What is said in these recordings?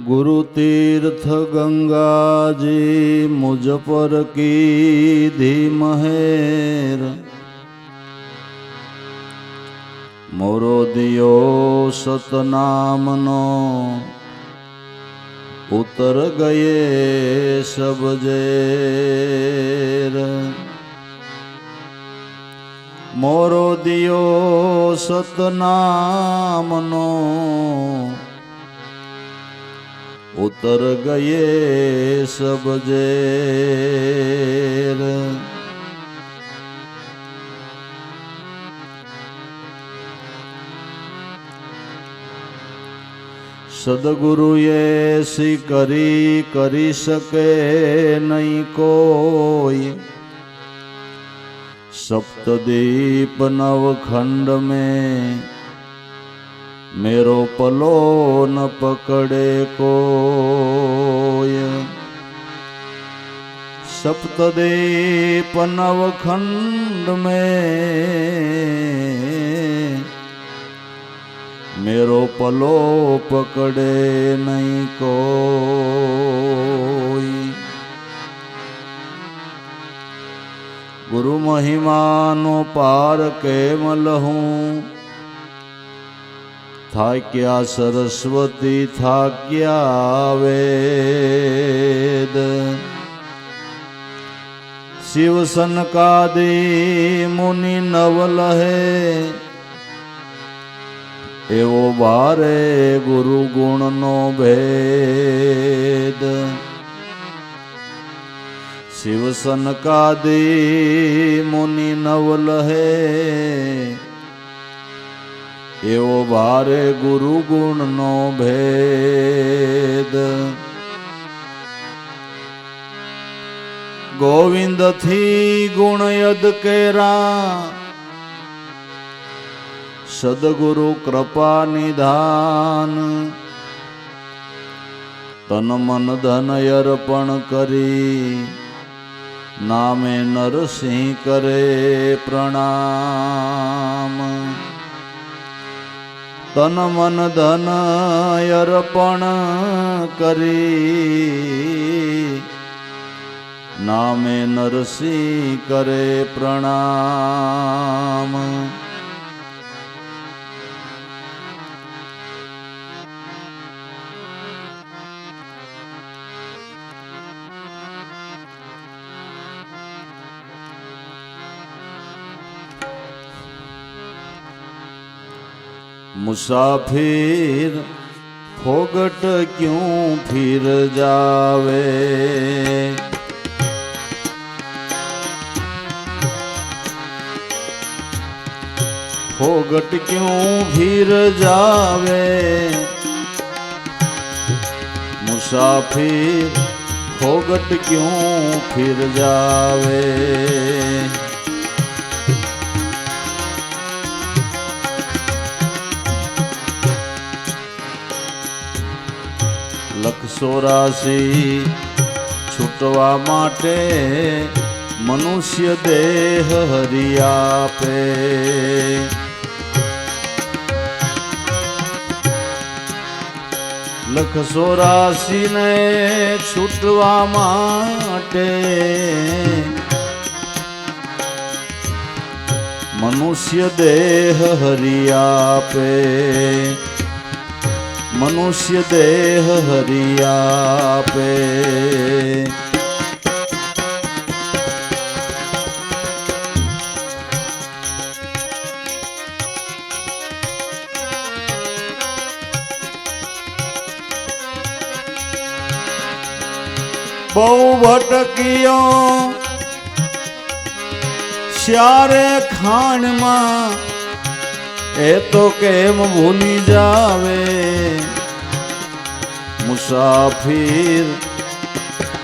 गुरु तीर्थ गंगा जी मुझ पर की धी महेर। मोरो दियो सतनामनो उतर गए सब जेर। मोरो दियो सतनामनो उतर गए सब जेर। सदगुरु ऐसी करी सके नहीं कोई। सप्तदीप नवखंड में मेरो पलो न पकड़े कोई। सप्तदीप नवखंड में मेरो पलो पकड़े नहीं कोई। गुरु महिमानो पार केवल हूँ। था क्या सरस्वती था क्या वेद। शिव सनकादि मुनि नवल है। एवो बारे गुरु गुण नो भेद। शिव सनकादि मुनि नवल है। एवो बारे गुरु गुण नो भेद। गोविंद थी गुण यद केरा। सदगुरु कृपा निधान। तन मन धन अर्पण करी नामे नरसिंह करे प्रणाम। तन मन धन अर्पण करी नामे नरसिंह करे प्रणाम। मुसाफिर फोगट क्यों फिर जावे। फोगट क्यों फिर जावे। मुसाफिर फोगट क्यों फिर जावे। लख 84 छूटवा माटे मनुष्य देह हरि आपे। लख 84 ने छूटवा माटे मनुष्य देह हरि आपे। मनुष्य देह हरि आपे। बहु भटकियो श्यारे खान मां। ए तो केम भूली जावे। मुसाफिर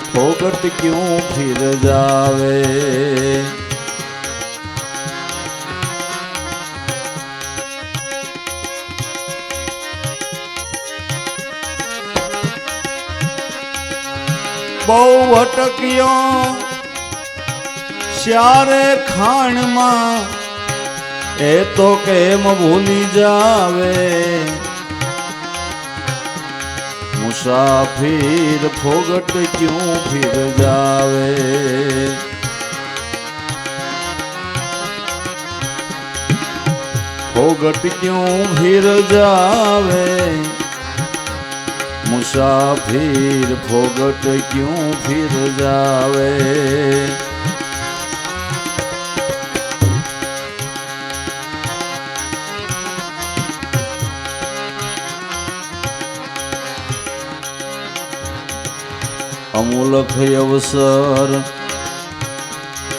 फोगट क्यों फिर जावे। बहु भटकियो श्यारे खान मां। ए तो केम भूली जावे। मुसाफिर फोगट क्यों फिर जावे। फोगट क्यों फिर जावे, मुसाफिर फोगट क्यों फिर जावे। અમૂલક અવસર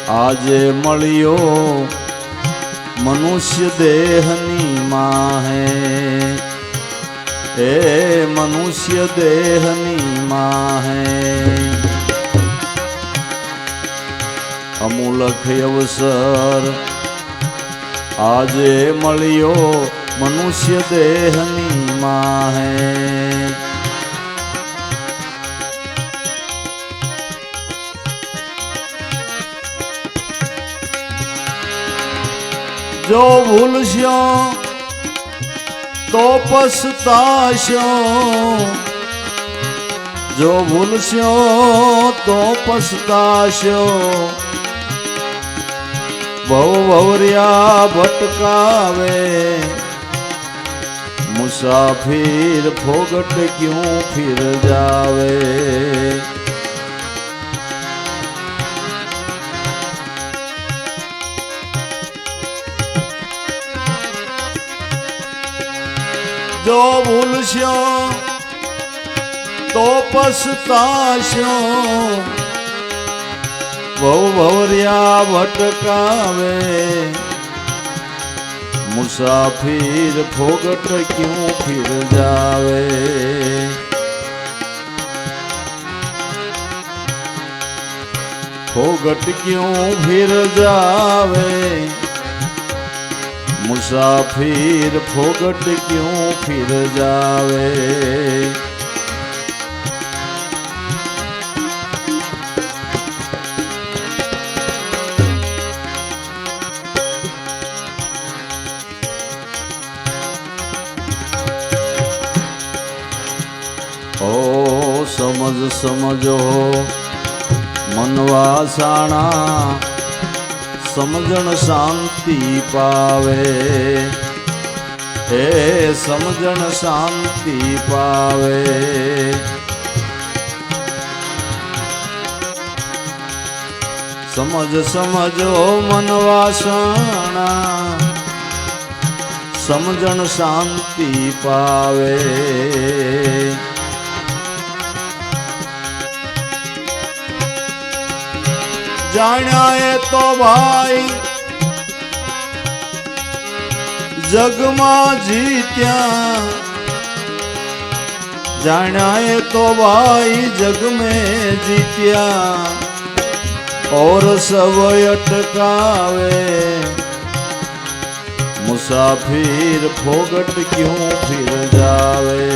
આજે મળ્યો, મનુષ્ય દેહની માહે, એ મનુષ્ય દેહની માહે। અમૂલક અવસર આજે મળ્યો, મનુષ્ય દેહની માહે। जो भूलशो तो पछताशो, जो भूलशो तो पछताशो। भव भवरिया भटकावे, मुसाफिर फोगट क्यों फिर जावे। जो भूलशो तो पछताशो, भव भवरिया भटकावे, मुसाफिर फोगट क्यों फिर जावे। फोगट क्यों फिर जावे, मुसाफिर फोगट क्यों फिर जावे। ओ समझ समझो मनवासाणा, समझण शांति पावे, हे समझण शांति पावे। समझ समझो मनवासणा, समझण शांति पावे। जाण्या ए तो भाई जग में जीत्या, जाण्या ए तो भाई जग में जीत्या, और सब अटकावे, मुसाफिर फोगट क्यों फिर जावे।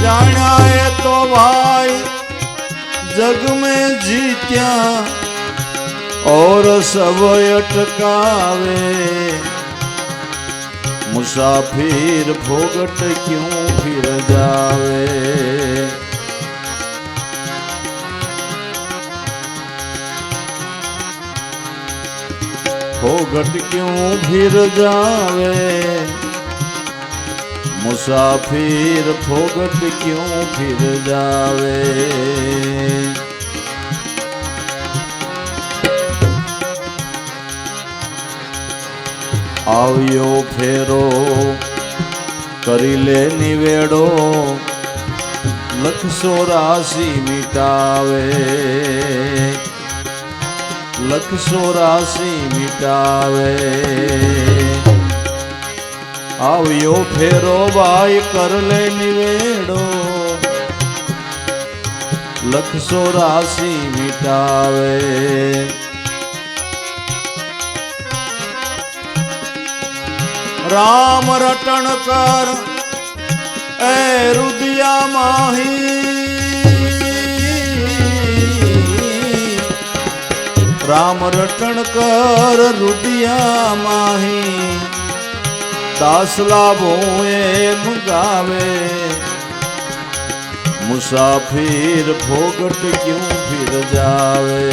जाना है तो भाई जग में जीत्या, और सब अटकावे, मुसाफिर फोगट क्यों फिर जावे। फोगट क्यों फिर जावे, मुसाफिर फोगट क्यों फिर जावे। આવ્યો ફેરો કરી લે નિવેડો, લખ 84 મિટાવે, લખ 84 મિટાવે। આવ્યો ફેરો ભાઈ કર લે નિવેડો, લખ 84 મિટાવે। राम रटन कर ए रुदिया माही, રામ રટણ કર રૂપિયા માહી દાસલા ભોએ મુગાવે મુસાફિર ફોગટ ક્યું ફિર જાવે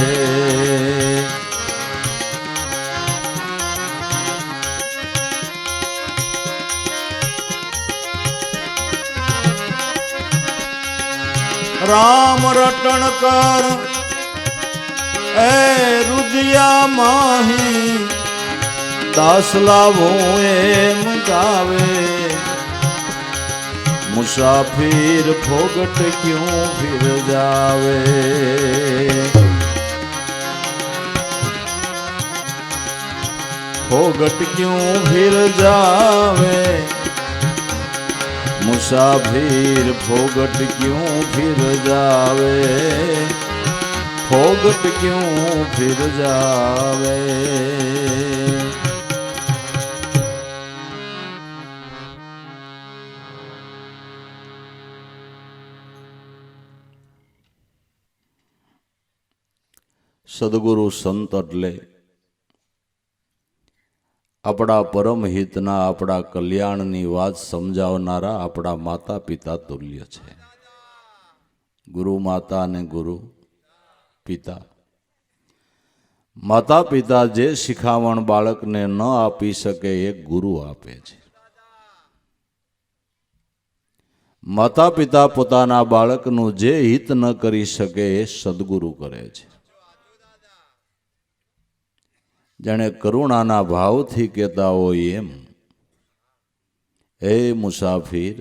રામ રટણ કર એ રુદિયા માહી દાસલા ભોએ મુગાવે મુસાફિર ફોગટ ક્યું ફિર જાવે ફોગટ ક્યું ફિર જાવે મુસાફિર ફોગટ ક્યું ફિર જાવે ફોગટ ક્યું ફિર જાવે સદગુરુ સંત એટલે આપણા પરમ હિતના આપણા કલ્યાણની વાત સમજાવનારા આપણા માતા પિતા તુલ્ય છે. ગુરુ માતા અને ગુરુ પિતા. માતા પિતા જે શિખામણ બાળકને ન આપી શકે એ ગુરુ આપે છે. માતા પિતા પોતાના બાળકનું જે હિત ન કરી શકે એ સદગુરુ કરે છે. જાણે કરુણાના ભાવથી કહેતા હોય એમ, એ મુસાફિર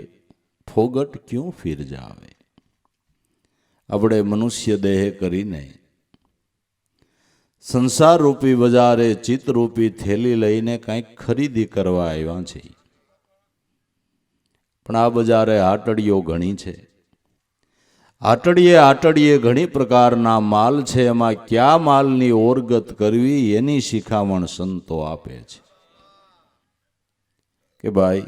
ફોગટ ક્યું ફિર જાવે. આપણે મનુષ્ય દેહ કરીને સંસાર રૂપી બજારે ચિત્તરૂપી થેલી લઈને કંઈક ખરીદી કરવા આવ્યા છે. પણ આ બજારે આટડીઓ ઘણી છે. આટડીએ ઘણી પ્રકારના માલ છે. એમાં કયા માલની ઓરગત કરવી એની શિખામણ સંતો આપે છે. કે ભાઈ,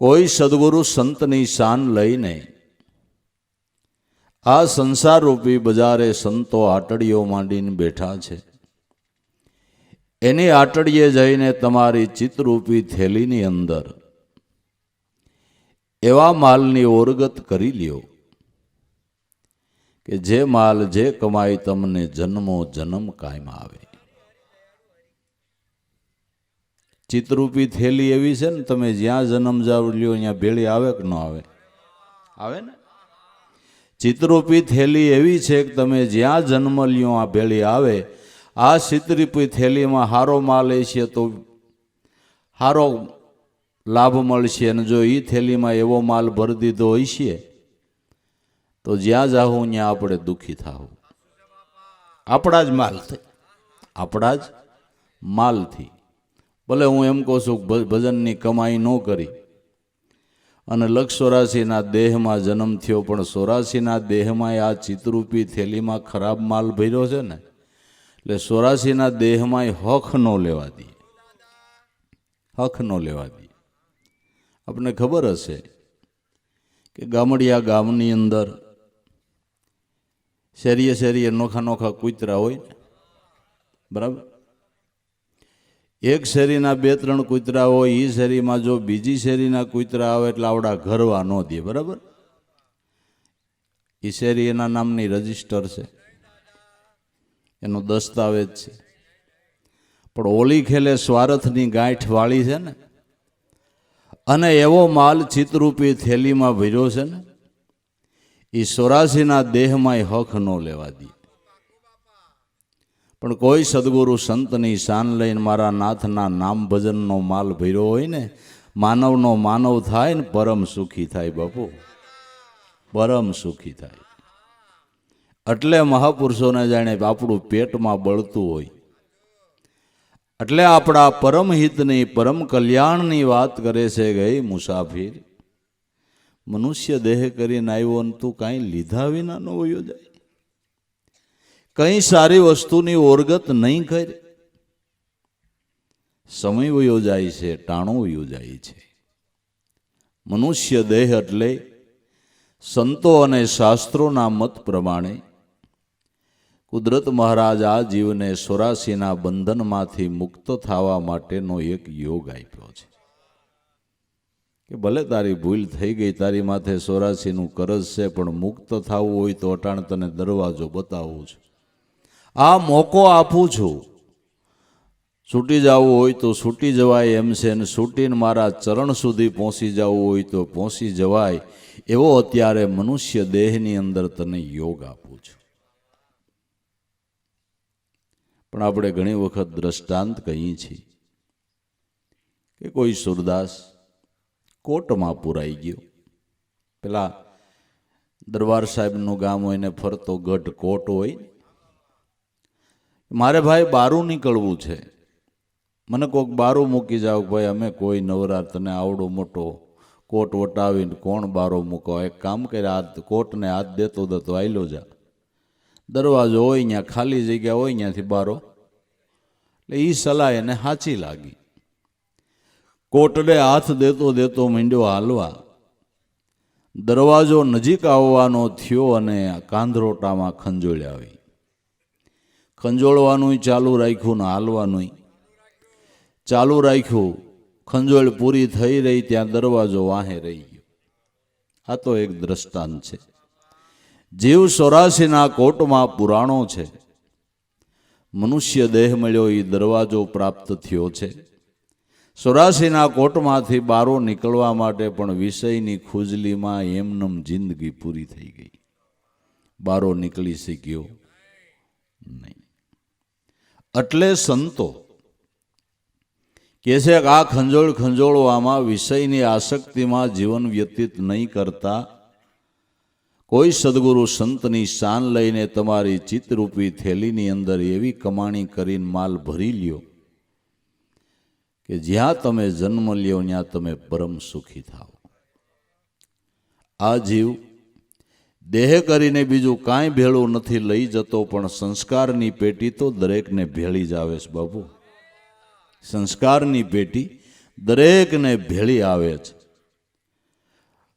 કોઈ સદગુરુ સંતની શાન લઈને આ સંસાર રૂપી બજારે સંતો આટડીઓ માંડીને બેઠા છે. એની આટડીએ જઈને તમારી ચિત્તરૂપી થેલીની અંદર એવા માલની ઓરગત કરી લ્યો કે જે માલ જે કમાઈ તમને જન્મો જન્મ કાયમ આવે. ચિત્તરૂપી થેલી એવી છે ને, તમે જ્યાં જન્મ જાવ લ્યો અહીંયા ભેળી આવે કે ન આવે? આવે ને. ચિત્તરૂપી થેલી એવી છે કે તમે જ્યાં જન્મ લ્યો આ ભેળી આવે. આ ચિત્તરૂપી થેલીમાં હારો માલ હશે તો હારો લાભ મળશે, અને જો એ થેલીમાં એવો માલ ભરી દીધો હશે તો જ્યાં જાઉં ત્યાં આપણે દુઃખી થાવું. આપણા જ માલથી, આપણા જ માલથી. ભલે હું એમ કહું છું ભજનની કમાઈ ન કરી અને 184ના દેહમાં જન્મ થયો, પણ 84ના દેહમાં આ ચિત્તરૂપી થેલીમાં ખરાબ માલ ભર્યો છે ને, એટલે 84ના દેહમાં હક ન લેવા દે. હક ન લેવા દે. આપણને ખબર હશે કે ગામડિયા ગામની અંદર શેરીએ શેરીએ નોખા કૂતરા હોય ને, બરાબર. એક શેરીના 2-3 કૂતરા હોય, એ શેરીમાં જો બીજી શેરીના કૂતરા આવે એટલે આવડા ઘરવા ન દે, બરાબર. એ શેરી એના નામની રજીસ્ટર છે, એનો દસ્તાવેજ છે. પણ ઓલી ખેલે સ્વાર્થની ગાંઠ વાળી છે ને, અને એવો માલ ચિત્તરૂપી થેલીમાં ભર્યો છે ને, એ 84ના દેહમાં હક ન લેવા દે. પણ કોઈ સદગુરુ સંતની શાન લઈને મારા નાથના નામ ભજનનો માલ ભર્યો હોય ને, માનવનો માનવ થાય ને પરમ સુખી થાય. બાપુ, પરમ સુખી થાય. એટલે મહાપુરુષોને જાણે આપણું પેટમાં બળતું હોય, એટલે આપણા પરમ હિતની પરમ કલ્યાણની વાત કરે છે. ગઈ મુસાફિર, મનુષ્ય દેહ કરીને આવ્યો ને તું કાંઈ લીધા વિના ન વયો જાય. કઈ સારી વસ્તુની ઓરગત નહીં કરી. સમય વયો જાય છે, ટાણું વયો જાય છે. મનુષ્ય દેહ એટલે સંતો અને શાસ્ત્રોના મત પ્રમાણે કુદરત મહારાજ આ જીવને 84ના બંધનમાંથી મુક્ત થવા માટેનો એક યોગ આપ્યો છે કે ભલે તારી ભૂલ થઈ ગઈ, તારી માથે 84નું કરજ છે, પણ મુક્ત થવું હોય તો અટાણ તને દરવાજો બતાવું છું, આ મોકો આપું છું. છૂટી જવું હોય તો છૂટી જવાય એમ છે, ને છૂટીને મારા ચરણ સુધી પહોંચી જવું હોય તો પહોંચી જવાય એવો અત્યારે મનુષ્ય દેહની અંદર તને યોગ આપું છું. પણ આપણે ઘણી વખત દ્રષ્ટાંત કહીએ છીએ કે કોઈ સુરદાસ કોટમાં પુરાઈ ગયો. પેલા દરબાર સાહેબનું ગામ હોય ને ફરતો ગઢ કોટ હોય, મારે ભાઈ બારું નીકળવું છે, મને કોઈક બારું મૂકી જાવ, ભાઈ અમે કોઈ નવરા, તને આવડો મોટો કોટ વટાવીને કોણ બારો મૂકો, એક કામ કરે આ કોટને હાથ દેતો દેતો આયલો જા, દરવાજો હોય ત્યાં ખાલી જગ્યા હોય ત્યાંથી બારો. એટલે એ સલાહ એને સાચી લાગી. કોટને હાથ દેતો દેતો માંડ્યો હાલવા, દરવાજો નજીક આવવાનો થયો અને કાંધરોટામાં ખંજોળ આવી. ખંજોળવાનું ચાલુ રાખ્યું ને હાલવાનું ચાલુ રાખ્યું. ખંજોળ પૂરી થઈ રહી ત્યાં દરવાજો વાહે રહી ગયો. આ તો એક દ્રષ્ટાંત છે. જીવ 84ના કોટમાં પુરાણો છે. મનુષ્ય દેહ મળ્યો એ દરવાજો પ્રાપ્ત થયો છે. 84ના કોટમાંથી બારો નીકળવા માટે પણ વિષયની ખુજલીમાં એમનેમ જિંદગી પૂરી થઈ ગઈ. બારો નીકળી શક્યો નહીં. એટલે સંતો કે છે કે આ ખંજોળવામાં વિષયની આસક્તિમાં જીવન વ્યતીત નહીં કરતા કોઈ સદગુરુ સંતની શાન લઈને તમારી ચિત્તરૂપી થેલીની અંદર એવી કમાણી કરીને માલ ભરી લ્યો કે જ્યાં તમે જન્મ લ્યો ત્યાં તમે પરમ સુખી થાઓ. આ જીવ દેહ કરીને બીજું કાંઈ ભેળું નથી લઈ જતો, પણ સંસ્કારની પેટી તો દરેકને ભેળી જ આવે છે બાબુ. સંસ્કારની પેટી દરેકને ભેળી આવે છે.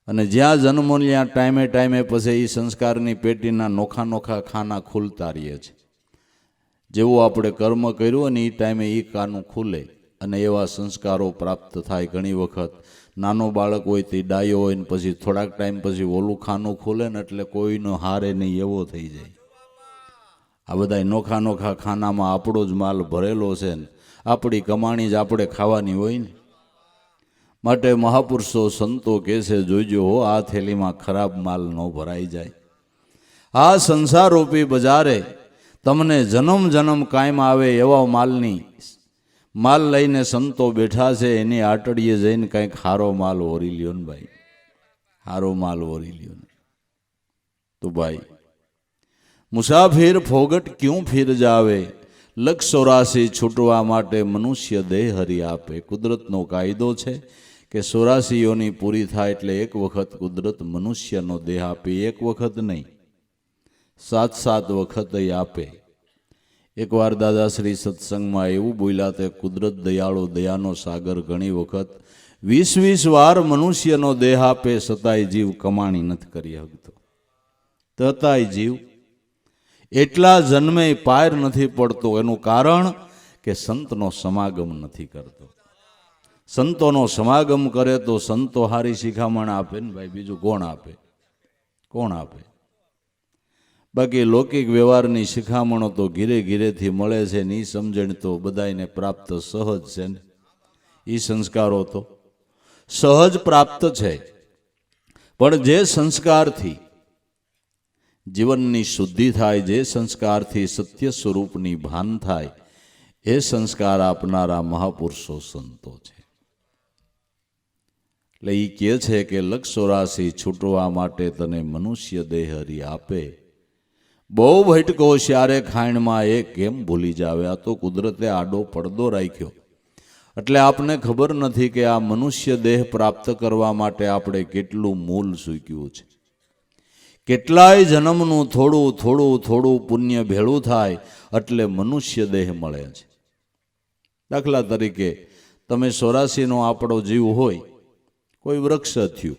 અને જ્યાં જન્મ ત્યાં ટાઈમે ટાઈમે પછી એ સંસ્કારની પેટીના નોખા નોખા ખાના ખુલતા રહીએ છે. જેવું આપણે કર્મ કર્યું ને એ ટાઈમે એ ખાનું ખુલે અને એવા સંસ્કારો પ્રાપ્ત થાય. ઘણી વખત નાનો બાળક હોય તે ડાયો હોય ને પછી થોડાક ટાઈમ પછી ઓલું ખાનું ખુલે ને એટલે કોઈનો હારે નહીં એવો થઈ જાય. આ બધા નોખા નોખા ખાનામાં આપણો જ માલ ભરેલો છે ને આપણી કમાણી જ આપણે ખાવાની હોય ને. માટે મહાપુરુષો સંતો કહે છે જોઈજો હો આ થેલીમાં ખરાબ માલ ન ભરાઈ જાય. આ સંસારરૂપી બજારે તમને જન્મ જન્મ કાયમ આવે એવા માલ લઈને સંતો બેઠા છે. એની આટડીએ જઈને કંઈક હારો માલ ઓરી લ્યો ને ભાઈ, હારો માલ ઓરી લ્યો ને. તો ભાઈ મુસાફિર ફોગટ ક્યું ફિર જાવે, લક્ષ 84 છૂટવા માટે મનુષ્ય દેહ હરી આપે. કુદરતનો કાયદો છે કે 84 પૂરી થાય એટલે એક વખત કુદરત મનુષ્યનો દેહ આપે. એક વખત નહીં, 7 વખત આપે. એકવાર દાદાશ્રી સત્સંગમાં એવું બોલ્યા તે કુદરત દયાળુ દયાનો સાગર ઘણી વખત 20 વાર મનુષ્યનો દેહ આપે છતાંય જીવ કમાણી નથી કરી શકતો. તતાય જીવ એટલા જન્મે પાર નથી પડતો. એનું કારણ કે સંતનો સમાગમ નથી કરતો. સંતોનો સમાગમ કરે તો સંતો હારી શિખામણ આપે ને ભાઈ, બીજું કોણ આપે? કોણ આપે? બાકી લૌકિક વ્યવહારની શિખામણો તો ઘીરે ઘીરેથી મળે છે ને એ સમજણ તો બધાને પ્રાપ્ત સહજ છે ને. એ સંસ્કારો તો સહજ પ્રાપ્ત છે. પણ જે સંસ્કારથી જીવનની શુદ્ધિ થાય, જે સંસ્કારથી સત્ય સ્વરૂપની ભાન થાય, એ સંસ્કાર આપનારા મહાપુરુષો સંતો છે. એટલે એ કહે છે કે લક્ષ 84 છૂટવા માટે તને મનુષ્ય દેહ હરી આપે. બહુ ભટકો શ્યારે ખાઈણમાં એ કેમ ભૂલી જાવે. આ તો કુદરતે આડો પડદો રાખ્યો એટલે આપને ખબર નથી કે આ મનુષ્ય દેહ પ્રાપ્ત કરવા માટે આપણે કેટલું મૂલ સૂક્યું છે. કેટલાય જન્મનું થોડું થોડું થોડું પુણ્ય ભેળું થાય એટલે મનુષ્ય દેહ મળે છે. દાખલા તરીકે તમે 84નો આપણો જીવ હોય, કોઈ વૃક્ષ થયું,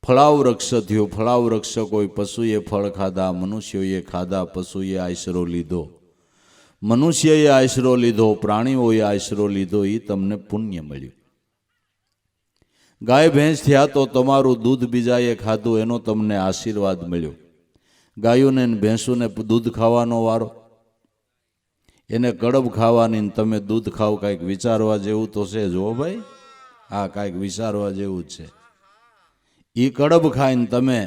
ફળાવ વૃક્ષ થયો. ફળાવ વૃક્ષ કોઈ પશુએ ફળ ખાધા, મનુષ્યોએ ખાધા, પશુએ આશરો લીધો, મનુષ્યએ આશરો લીધો, પ્રાણીઓએ આશરો લીધો, એ તમને પુણ્ય મળ્યું. ગાય ભેંસ થયા તો તમારું દૂધ બીજાએ ખાધું, એનો તમને આશીર્વાદ મળ્યો. ગાયોને ને ભેંસોને દૂધ ખાવાનો વારો, એને કડબ ખાવાની ને તમે દૂધ ખાવ, કાંઈક વિચારવા જેવું તો છે જો ભાઈ. હા, કાંઈક વિચારવા જેવું જ છે. એ કડબ ખાઈને તમે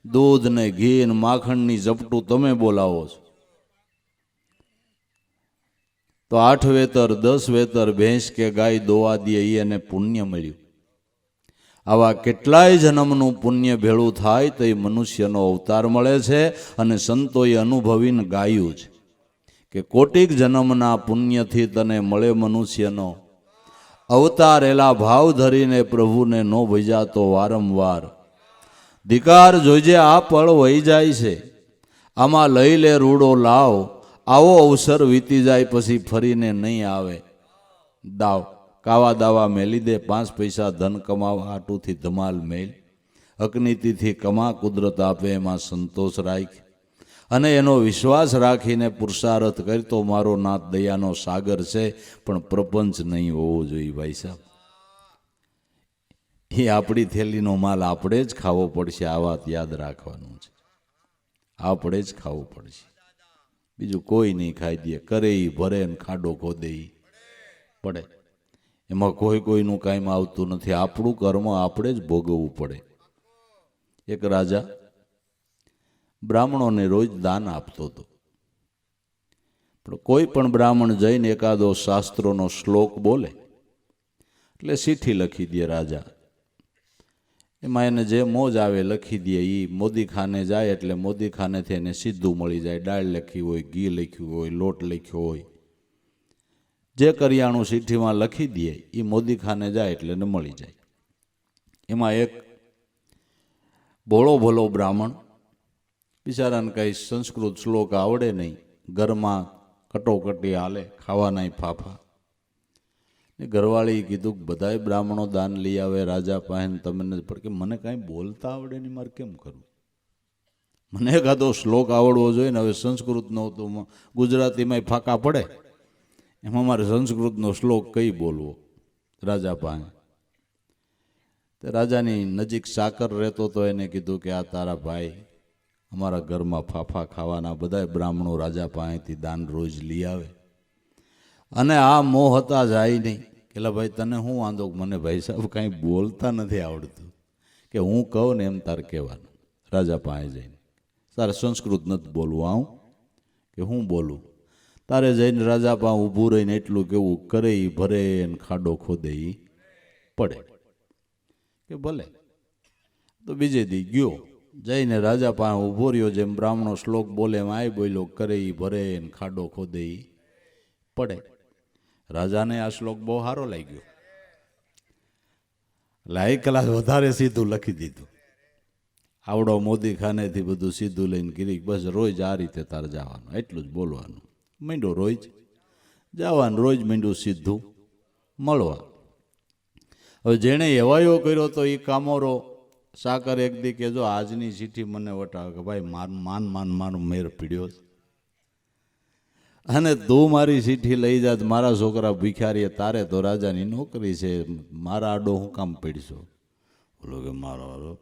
દૂધ ને ઘી ને માખણની ઝપટું તમે બોલાવો છો. તો 8 વેતર 10 વેતર ભેંસ કે ગાય દોવા દે, એને પુણ્ય મળ્યું. આવા કેટલાય જન્મનું પુણ્ય ભેળું થાય તો એ મનુષ્યનો અવતાર મળે છે. અને સંતોએ અનુભવીને ગાયું છે કે કોટિક જન્મના પુણ્યથી તને મળે મનુષ્યનો અવતાર. એલા ભાવ ધરીને પ્રભુને નો ભજાતો વારંવાર. ધિકાર જોજે આ પળ વહી જાય છે, આમાં લઈ લે રૂડો લાવ. આવો અવસર વીતી જાય પછી ફરીને નહીં આવે. દાવ કાવા દાવા મેલી દે, 5 પૈસા ધન કમાવા આટુથી ધમાલ મેલ. અકનીતિથી કમા, કુદરત આપે એમાં સંતોષ રાખ. અને એનો વિશ્વાસ રાખીને પુરુષાર્થ કરતો મારો નાથ દયાનો સાગર છે. પણ પ્રપંચ નહીં હોવો જોઈએ ભાઈ સાહેબ. એ આપણી થેલીનો માલ આપણે જ ખાવો પડશે. આ વાત યાદ રાખવાનું છે. આપણે જ ખાવો પડશે, બીજું કોઈ નહીં ખાઈ દે. કરે ઈ ભરે ને ખાડો ખોદે ઈ પડે. એમાં કોઈ કોઈનું કાંઈ આવતું નથી. આપણું કર્મ આપણે જ ભોગવવું પડે. એક રાજા બ્રાહ્મણોને રોજ દાન આપતો હતો. પણ કોઈ પણ બ્રાહ્મણ જઈને એકાદો શાસ્ત્રોનો શ્લોક બોલે એટલે ચીઠ્ઠી લખી દે રાજા. એમાં એને જે મોજ આવે લખી દે. એ મોદીખાને જાય એટલે મોદીખાનેથી એને સીધું મળી જાય. દાળ લખી હોય, ઘી લખ્યું હોય, લોટ લખ્યો હોય, જે કરિયાણું ચીઠ્ઠીમાં લખી દે એ મોદીખાને જાય એટલે એને મળી જાય. એમાં એક ભોળો ભોલો બ્રાહ્મણ, બિચારાને કંઈ સંસ્કૃત શ્લોક આવડે નહીં, ઘરમાં કટોકટી હાલે, ખાવાના ફાફા. ને ઘરવાળીએ કીધું કે બધાય બ્રાહ્મણો દાન લઈ આવે રાજા પાસે, તમને પણ કે મને કાંઈ બોલતા આવડે નહીં, મારે કેમ કરવું? મને એકાદો શ્લોક આવડવો જોઈએ ને. હવે સંસ્કૃતનો તો ગુજરાતીમાં ફાંકા પડે, એમાં મારે સંસ્કૃતનો શ્લોક કઈ બોલવો રાજા પાસે? તે રાજાની નજીક સાકર રહેતો તો એને કીધું કે આ તારા ભાઈ અમારા ઘરમાં ફાફા ખાવાના, બધાય બ્રાહ્મણો રાજા પાસેથી દાન રોજ લઈ આવે અને આ મોહ હતા જાય નહીં. એટલે ભાઈ તને શું વાંધો? મને ભાઈ સાહેબ કાંઈ બોલતા નથી આવડતું, કે હું કહું ને એમ તારે કહેવાનું. રાજા પાસે જઈને તારે સંસ્કૃત નથી બોલવું. આવું કે હું બોલું? તારે જઈને રાજા પાસે ઊભું રહીને એટલું કેવું, કરે ઈ ભરે ને ખાડો ખોદે ઈ પડે. કે ભલે. તો બીજે દી ગયો, જઈને રાજા પાસે ઊભો રહ્યો. જેમ બ્રાહ્મણો શ્લોક બોલે એમ આ બોલ્યો, કરે ઈ ભરે ને ખાડો ખોદે ઈ પડે. રાજાને આ શ્લોક બહુ સારો લાગ્યો. એટલે 1 કલાક વધારે સીધું લખી દીધું. આવડો મોદી ખાનેથી બધું સીધું લઈને કીધી બસ રોજ આ રીતે તારે જવાનું, એટલું જ બોલવાનું. મીંડો રોજ જવાનું, રોજ મીંડું સીધું મળવા. હવે જેણે એવાયો કર્યો તો એ કામોરો સાકર એક દી કે જો આજની ચીઠ્ઠી મને વટાવે કે ભાઈ મારું મેર પીડ્યો છે અને તું મારી ચીઠ્ઠી લઈ જાત, મારા છોકરા ભિખારીએ, તારે તો રાજાની નોકરી છે, મારા આડો હું કામ પીડશો? બોલો કે મારો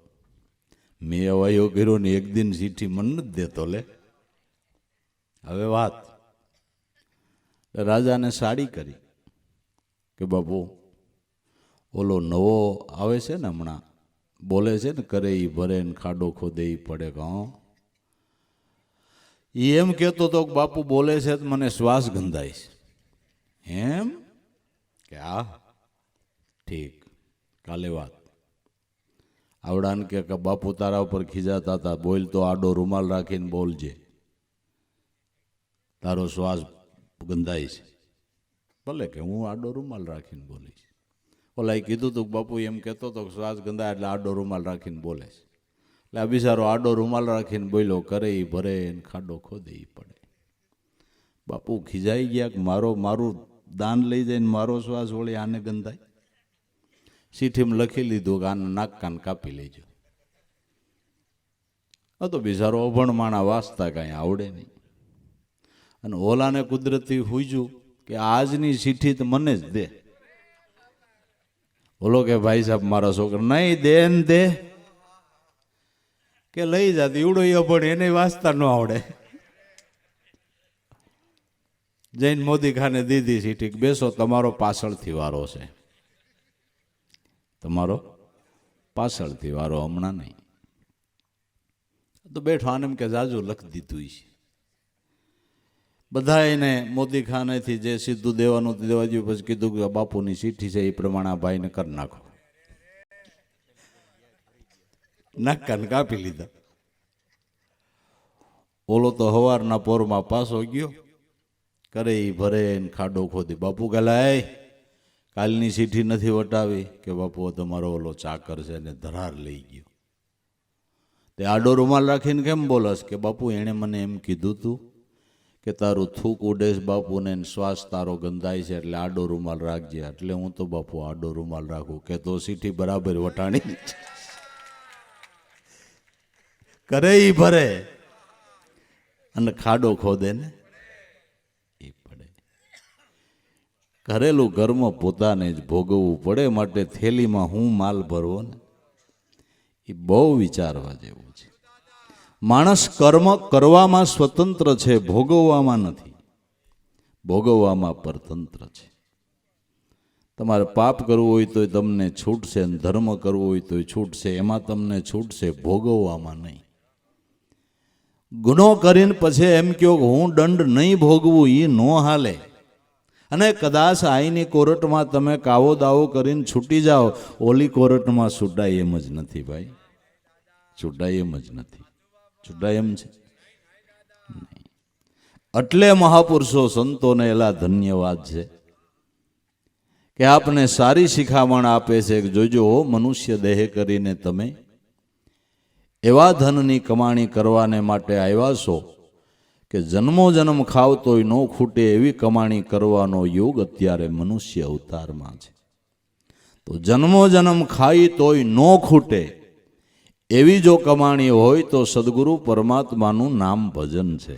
મેં એવાયો કર્યો ને એક દિન ચીઠ્ઠી મને નથી દેતો લે. હવે વાત રાજાને સાડી કરી કે બાપુ ઓલો નવો આવે છે ને હમણાં બોલે છે ને, કરે ઈ ભરે ને ખાડો ખોદે ઈ પડે. કહો એ એમ કહેતો તો બાપુ બોલે છે તો મને શ્વાસ ગંધાય છે. એમ કે આ ઠીક, કાલે વાત. આવડાને કે બાપુ તારા ઉપર ખીજાતા હતા, બોલ તો આડો રૂમાલ રાખીને બોલજે, તારો શ્વાસ ગંધાય છે. ભલે કે હું આડો રૂમાલ રાખીને બોલીશ. ઓલા કીધું તું બાપુ એમ કહેતો તો શ્વાસ ગંધાય એટલે આડો રૂમાલ રાખીને બોલે છે. એટલે આ બિચારો આડો રૂમાલ રાખીને બોલ્યો, કરે ઈ ભરે ને ખાડો ખોદે ઈ પડે. બાપુ ખીજાઈ ગયા કે મારું દાન લઈ જઈને મારો શ્વાસ વળી આને ગંધાય. ચીઠીમાં લખી લીધું કે આને નાક કાન કાપી લેજો. આ તો બિચારો અભણ માણા વાંચતા કાંઈ આવડે નહીં. અને ઓલાને કુદરતી હુજ્યું કે આજની ચિઠ્ઠી તો મને જ દે. ઓલો કે ભાઈ સાહેબ મારા છોકરા નહીં દે ને દે કે લઈ જાતી એવડો અભણ એને વાંચતા ન આવડે. જૈન મોદી ખાને દીધી ચિઠ્ઠી, બેસો તમારો પાછળથી વારો છે, તમારો પાછળથી વારો, હમણાં નહીં. તો બેઠો આને એમ કે જાજુ લખી દીધું છે. બધા એને મોદી ખાનેથી જે સીધું દેવાનું દેવા દઉં. પછી કીધું કે બાપુની ચિઠ્ઠી છે એ પ્રમાણે આ ભાઈને કરી નાખો. નાકાને કાપી લીધા. ઓલો તો હવારના પોરમાં પાછો ગયો, કરે એ ભરે ખાડો ખોદી. બાપુ ગલાય કાલની ચિઠ્ઠી નથી વટાવી કે બાપુ તમારો ઓલો ચાકર છે ને ધરાર લઈ ગયો. તે આડો રૂમાલ રાખીને કેમ બોલસ કે બાપુ એણે મને એમ કીધું તું કે તારું થૂક ઉડેશ બાપુને શ્વાસ તારો ગંધાય છે એટલે આડો રૂમાલ રાખજે. એટલે હું તો બાપુ આડો રૂમાલ રાખું કે તો ચિઠ્ઠી બરાબર વટાણી. કરે ઈ ભરે અને ખાડો ખોદે ને એ પડે. કરેલું કર્મ પોતાને જ ભોગવવું પડે. માટે થેલીમાં હું માલ ભરવો ને એ બહુ વિચારવા જેવું છે. માણસ કર્મ કરવામાં સ્વતંત્ર છે, ભોગવવામાં નથી. ભોગવવામાં પરતંત્ર છે. તમારે પાપ કરવું હોય તો તમને છૂટશે, ધર્મ કરવો હોય તો છૂટશે, એમાં તમને છૂટશે, ભોગવવામાં નહીં. ગુનો કરીને પછી એમ કહો કે હું દંડ નહીં ભોગવું, એ ન હાલે. અને કદાચ આઈની કોર્ટમાં તમે કાવો દાવો કરીને છૂટી જાઓ, ઓલી કોર્ટમાં છૂટાય એમ જ નથી ભાઈ, છૂટાય એમ જ નથી. છૂટાય એમ છે એટલે મહાપુરુષો સંતોને એલા ધન્યવાદ છે કે આપને સારી શિખામણ આપે છે કે જોજો મનુષ્ય દેહ કરીને તમે એવા ધનની કમાણી કરવાને માટે આવ્યા છો કે જન્મો જન્મ ખાવ તોય ન ખૂટે એવી કમાણી કરવાનો યોગ અત્યારે મનુષ્ય અવતારમાં છે. તો જન્મો જન્મ ખાઈ તોય ન ખૂટે એવી જો કમાણી હોય તો સદગુરુ પરમાત્માનું નામ ભજન છે.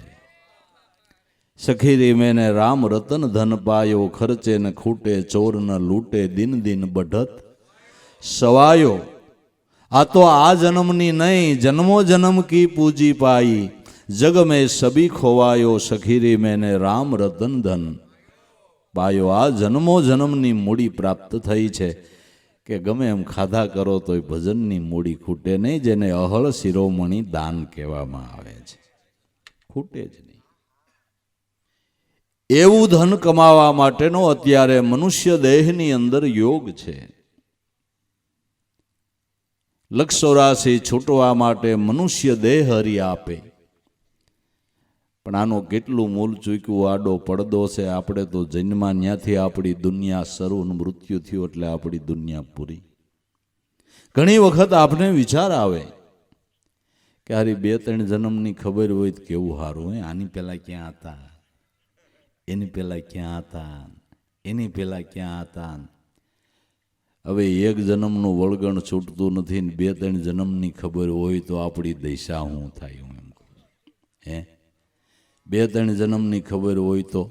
સખીરી મેને રામ રતન ધન પાયો, ખર્ચે ન ખૂટે ચોર ન લૂટે, દિન દિન બઢત સવાયો. આ તો આ જન્મની નહીં, જન્મો જન્મ કી પૂજી પાઈ, જગ મેં સબી ખોવાયો, સખીરી મેને રામ રતન ધન પાયો. આ જન્મો જન્મની મૂડી પ્રાપ્ત થઈ છે કે ગમે એમ ખાધા કરો તોય ભજનની મૂડી ખૂટે નહીં, જેને અહળ શિરોમણી દાન કહેવામાં આવે છે. ખૂટે જ નહીં. એવું ધન કમાવા માટેનો અત્યારે મનુષ્ય દેહની અંદર યોગ છે. 184 છૂટવા માટે મનુષ્ય દેહ હરી આપે. પણ આનો કેટલું મૂળ ચૂક્યું આડો પડદો છે. આપણે તો જન્મા ન્યાથી આપણી દુનિયા શરૂ, મૃત્યુ થયું એટલે આપણી દુનિયા પૂરી. ઘણી વખત આપને વિચાર આવે કે હારી 2-3 જન્મની ખબર હોય તો કેવું સારું. આની પહેલા ક્યાં હતા, એની પહેલા ક્યાં હતા, એની પહેલા ક્યાં હતા. હવે એક જન્મનું વળગણ છૂટતું નથી ને 2-3 જન્મની ખબર હોય તો આપણી દશા શું થાય? હું એમ કહું. 2-3 જન્મની ખબર હોય તો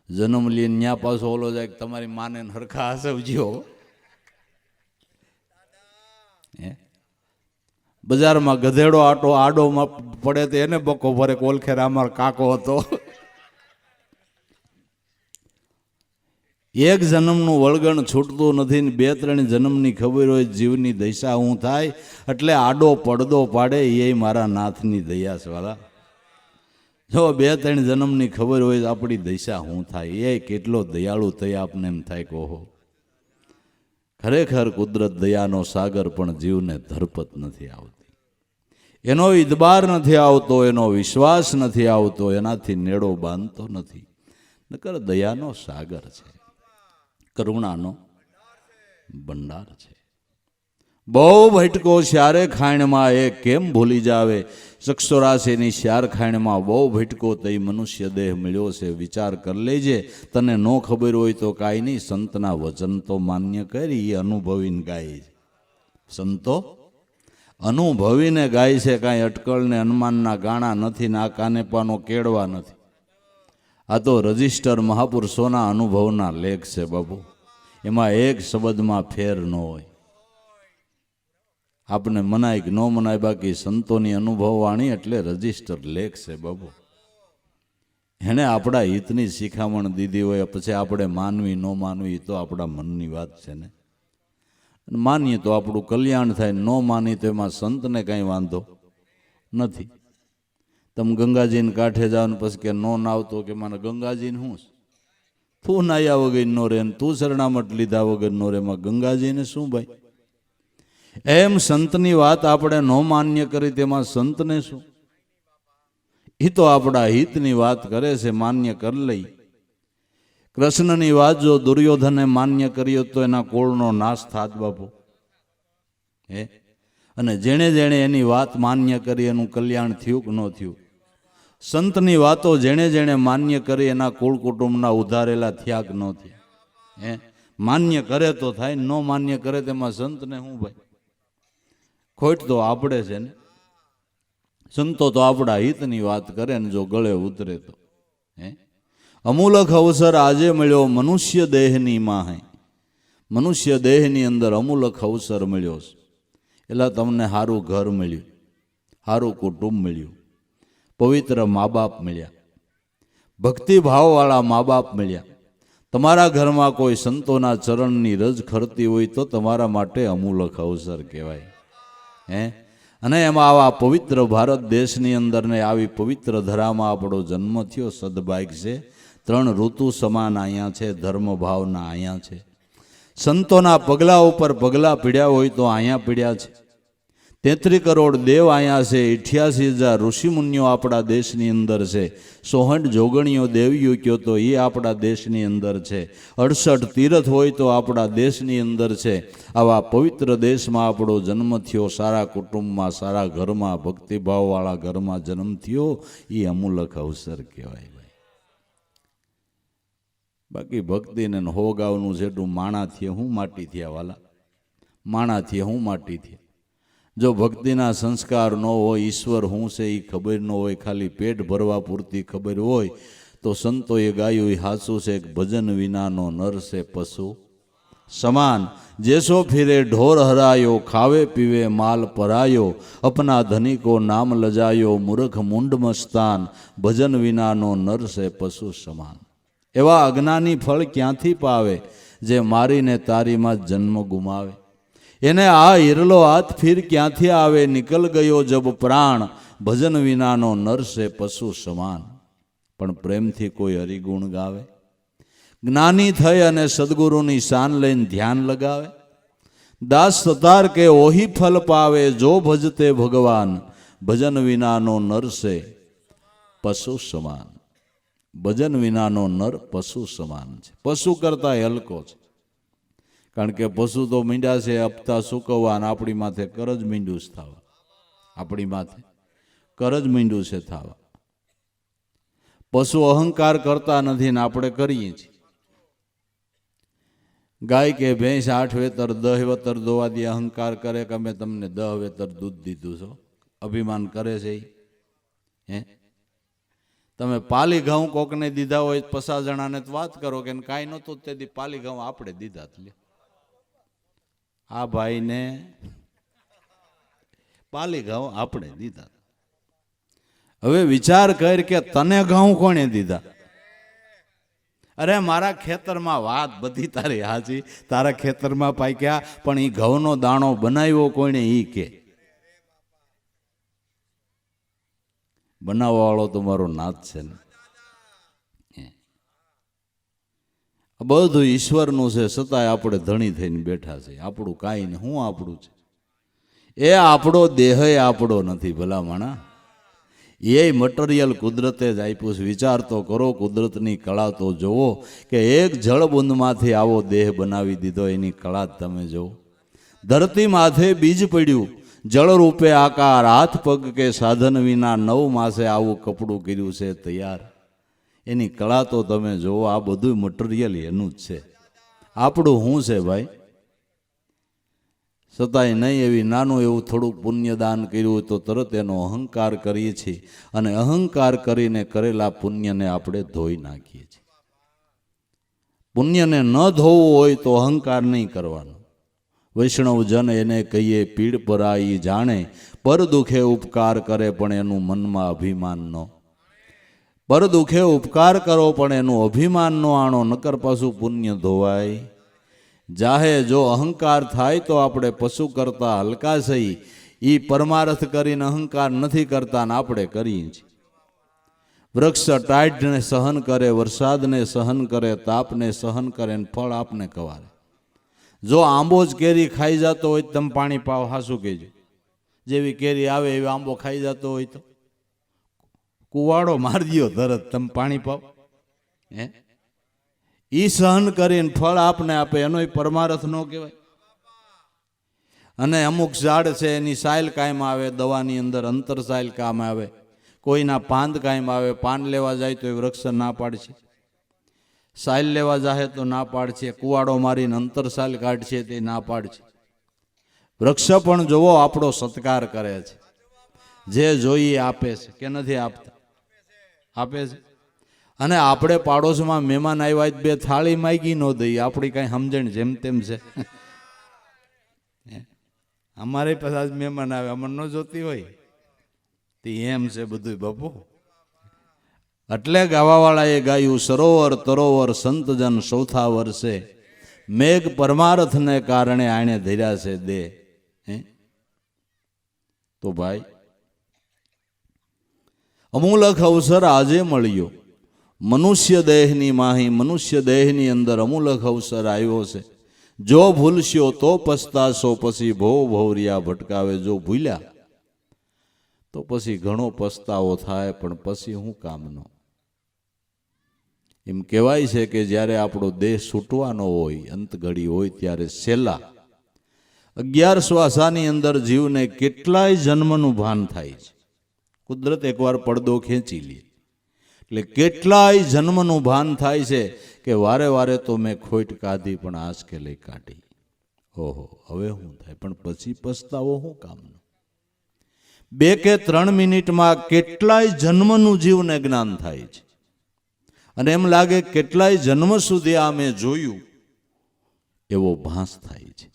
જન્મ લઈને ન્યા પાછો ઓલો જાય કે તમારી માને હરખા હસવજો. બજારમાં ગધેડો આડોમાં પડે તો એને બકો ભરે, કોલખેર અમાર કાકો હતો. એક જન્મનું વળગણ છૂટતું નથી ને 2-3 જન્મની ખબર હોય જીવની દશા શું થાય. એટલે આડો પડદો પાડે એ મારા નાથની દયા છે વાલા. જો 2-3 જન્મની ખબર હોય આપણી દશા શું થાય. એ કેટલો દયાળુ થઈ આપને એમ થાય કહો. ખરેખર કુદરત દયાનો સાગર પણ જીવને ધરપત નથી આવતી, એનો ઈદબાર નથી આવતો, એનો વિશ્વાસ નથી આવતો, એનાથી નેડો બાંધતો નથી. નકર દયાનો સાગર છે, કરુણાનો ભંડાર છે. બહુ ભટકો શ્યારે ખાણમાં એ કેમ ભૂલી જાવે. 184ની શ્યાર ખાણમાં બહુ ભટકો તઈ મનુષ્ય દેહ મળ્યો છે. વિચાર કરી લેજે. તને ન ખબર હોય તો કાંઈ નહીં, સંતના વચન તો માન્ય કરી, એ અનુભવીને ગાય. સંતો અનુભવીને ગાય છે, કાંઈ અટકળ ને હનુમાનના ગાણા નથી ને આ કાનેપાનો કેળવા નથી. આ તો રજિસ્ટર મહાપુરુષોના અનુભવના લેખ છે બાબુ. એમાં એક શબ્દમાં ફેર ન હોય. આપને મનાય કે ન મનાય, બાકી સંતોની અનુભવવાણી એટલે રજિસ્ટર લેખ છે બાબુ. એણે આપણા હિતની શિખામણ દીધી હોય, પછી આપણે માનવી ન માનવી તો આપણા મનની વાત છે ને. માનીએ તો આપણું કલ્યાણ થાય, ન માનીએ તો એમાં સંતને કાંઈ વાંધો નથી. તમે ગંગાજીને કાંઠે જાઓ ને પછી કે નો નાવતો, કે મને ગંગાજીને શું છે? તું નાયા વગર નો રે, તું શરણામત લીધા વગર નો રે, એમાં ગંગાજીને શું ભાઈ? એમ સંતની વાત આપણે ન માન્ય કરી તેમાં સંતને શું? એ તો આપણા હિતની વાત કરે છે, માન્ય કરી લઈ. કૃષ્ણની વાત જો દુર્યોધને માન્ય કરી તો એના કોળનો નાશ થાત બાપુ. અને જેણે જેણે એની વાત માન્ય કરી એનું કલ્યાણ થયું કે ન થયું? સંતની વાતો જેણે જેણે માન્ય કરી એના કુળ કુટુંબના ઉધારેલા થયા કે ન થયા? માન્ય કરે તો થાય, ન માન્ય કરે તેમાં સંતને શું ભાઈ? ખોટ તો આપણે છે ને. સંતો તો આપણા હિતની વાત કરે ને જો ગળે ઉતરે તો. અમૂલક અવસર આજે મળ્યો મનુષ્ય દેહની માહે. મનુષ્ય દેહની અંદર અમૂલક અવસર મળ્યો છે. એટલે તમને સારું ઘર મળ્યું, સારું કુટુંબ મળ્યું, પવિત્ર મા બાપ મળ્યા, ભક્તિભાવવાળા મા બાપ મળ્યા. તમારા ઘરમાં કોઈ સંતોના ચરણની રજ ખરતી હોય તો તમારા માટે અમૂલક અવસર કહેવાય. અને એમાં આવા પવિત્ર ભારત દેશની અંદર ને આવી પવિત્ર ધરામાં આપણો જન્મ થયો, સદભાગ્ય છે. 3 ઋતુ સમાન અહીંયા છે, ધર્મ ભાવના અહીંયા છે. સંતોના પગલા ઉપર પગલા પીડ્યા હોય તો અહીંયા પીડ્યા છે. 33 કરોડ દેવ અહીંયા છે, 88,000 ઋષિમુનિઓ આપણા દેશની અંદર છે, 64 જોગણીઓ દેવીઓ કયો તો એ આપણા દેશની અંદર છે, 68 તીર્થ હોય તો આપણા દેશની અંદર છે. આવા પવિત્ર દેશમાં આપણો જન્મ થયો, સારા કુટુંબમાં, સારા ઘરમાં, ભક્તિભાવવાળા ઘરમાં જન્મ થયો, એ અમૂલક અવસર કહેવાય. બાકી ભક્તિને હો ગાવનું જેટલું માણા થયે હું માટી થયા વાલા, માણા થયે હું માટી થયા. જો ભક્તિના સંસ્કાર ન હોય, ઈશ્વર શું છે એ ખબર ન હોય, ખાલી પેટ ભરવા પૂરતી ખબર હોય તો સંતોએ ગાયું એ હાચું છે કે ભજન વિનાનો નર છે પશુ સમાન. જેસો ફિરે ઢોર હરાયો, ખાવે પીવે માલ પરાયો, અપના ધનિકો નામ લજાયો, મૂર્ખ મુંડ મસ્તાન, ભજન વિનાનો નર છે પશુ સમાન. એવા અજ્ઞાની ફળ ક્યાંથી પાવે, જે મારીને તારીમાં જન્મ ગુમાવે. એને આ હિરલો હાથ ફીર ક્યાંથી આવે, નિકલ ગયો જબ પ્રાણ, ભજન વિનાનો નર છે પશુ સમાન. પણ પ્રેમથી કોઈ હરિગુણ ગાવે, જ્ઞાની થઈ અને સદગુરુની શાન લઈને ધ્યાન લગાવે. દાસ સતાર કે ઓહી ફલ પાવે, જો ભજતે ભગવાન, ભજન વિનાનો નર છે પશુ સમાન. ભજન વિનાનો નર પશુ સમાન છે. પશુ કરતા હલકો છે. કારણ કે પશુ તો મીંડા છે હપ્તા સૂકવવા, અને આપણી માથે કરજ મીંડું જ થવા. આપણી માથે કરજ મીંડું છે થવા. પશુ અહંકાર કરતા નથી ને આપણે કરીએ છીએ. ગાય કે ભેંસ 8 વેતર 10 વેતર દોવા દે, અહંકાર કરે કે અમે તમને 10 વેતર દૂધ દીધું છો, અભિમાન કરે છે. તમે પાલી ઘઉં કોકને દીધા હોય 50 જણાને વાત કરો કે કાંઈ નહોતું તેથી પાલી ઘઉં આપણે દીધા. આ ભાઈને પાલી ઘઉં આપણે દીધા. હવે વિચાર કર કે તને ઘઉં કોણે દીધા? અરે મારા ખેતરમાં, વાત બધી તારી હાજી, તારા ખેતરમાં પાક્યા, પણ એ ઘઉંનો દાણો બનાવ્યો કોઈને ઈ કે? બનાવવા વાળો તો મારો નાથ છે ને. બધું ઈશ્વરનું છે, છતાંય આપણે ધણી થઈને બેઠા છે. આપણું કાંઈ નહીં. શું આપણું છે? એ આપણો દેહ આપણો નથી ભલા માણા. એ મટીરિયલ કુદરતે જ આપ્યું છે. વિચાર તો કરો, કુદરતની કળા તો જુઓ કે એક જળબુંદમાંથી આવો દેહ બનાવી દીધો, એની કળા તમે જુઓ. ધરતી માથે બીજ પડ્યું, જળ રૂપે આકાર, હાથ પગ કે સાધન વિના 9 માસે આવું કપડું કર્યું છે તૈયાર. એની કળા તો તમે જુઓ. આ બધું મટીરિયલ એનું જ છે. આપણું શું છે ભાઈ? છતાંય નહીં એવી નાનું એવું થોડુંક પુણ્યદાન કર્યું હોય તો તરત એનો અહંકાર કરીએ છીએ અને અહંકાર કરીને કરેલા પુણ્યને આપણે ધોઈ નાખીએ છીએ. પુણ્યને ન ધોવું હોય તો અહંકાર નહીં કરવાનો. વૈષ્ણવજન એને કહીએ પીડ પરાઈ જાણે, પર દુખે ઉપકાર કરે પણ એનું મનમાં અભિમાન ન. પર દુખે ઉપકાર કરો પણ એનું અભિમાન નો આણો, નકર પાછું પુણ્ય ધોવાય જાહે. જો અહંકાર થાય તો આપણે પશુ કરતા હલકા સહી, એ પરમાર્થ કરીને અહંકાર નથી કરતા ને આપણે કરીએ છીએ. વૃક્ષ ટાઢને સહન કરે, વરસાદને સહન કરે, તાપને સહન કરે ને ફળ આપને કવારે. જો આંબો જ કેરી ખાઈ જતો હોય તમે પાણી પાવ, હાસું કહેજો. જેવી કેરી આવે એવી આંબો ખાઈ જતો હોય તો કુવાડો મારી દો તરત, તમે પાણી પાવ. હે, ઈ સહન કરીને ફળ આપને આપે, એનોય પરમાર્થ ન કહેવાય. અને અમુક ઝાડ છે એની સાયલ કાયમ આવે, દવાની અંદર અંતર સાયલ કામ આવે. કોઈના પાંદ કાયમ આવે, પાન લેવા જાય તો એ વૃક્ષ ના પાડશે, સાયલ લેવા જાય તો ના પાડશે, કુવાડો મારીને અંતર સાયલ કાઢશે તે ના પાડશે. વૃક્ષ પણ જોવો આપણો સત્કાર કરે છે, જે જોઈએ આપે છે કે નથી આપતા? આપે છે. અને આપણે પાડોશમાં મહેમાન આવ્યા બે થાળી માગી ન દઈએ, આપણી કાંઈ સમજણ જેમ તેમ છે. અમારે પાછા મહેમાન આવે, અમને ન જોતી હોય તે એમ છે બધું બાપુ. એટલે ગાવાવાળાએ ગાયું, સરોવર તરોવર સંતજન સૌથા વર્ષે, મેઘ પરમાર્થને કારણે આણે ધર્યા છે દે. તો ભાઈ અમૂલક અવસર આજે મળ્યો. મનુષ્ય દેહની માહી, મનુષ્ય દેહની અંદર અમૂલક અવસર આવ્યો છે. જો ભૂલશો તો પસ્તાશો, પછી ભવ ભવરિયા ભટકાવે. જો ભૂલ્યા તો પછી ઘણો પસ્તાવો થાય, પણ પછી શું કામનો? એમ કહેવાય છે કે જ્યારે આપણો દેહ છૂટવાનો હોય, અંત ઘડી હોય, ત્યારે છેલ્લા 11 શ્વાસાની અંદર જીવને કેટલાય જન્મનું ભાન થાય છે. કુદરત એકવાર પડદો ખેંચી લે એટલે કેટલાય જન્મનું ભાન થાય છે કે વારે વારે તો મેં ખોટ કાઢી પણ આંચકે લઈ કાઢી. ઓહો, હવે શું થાય? પણ પછી પસ્તાવો શું કામનો? 2 કે 3 મિનિટમાં કેટલાય જન્મનું જીવને જ્ઞાન થાય છે. અને એમ લાગે કેટલાય જન્મ સુધી આ મેં જોયું એવો ભાસ થાય છે.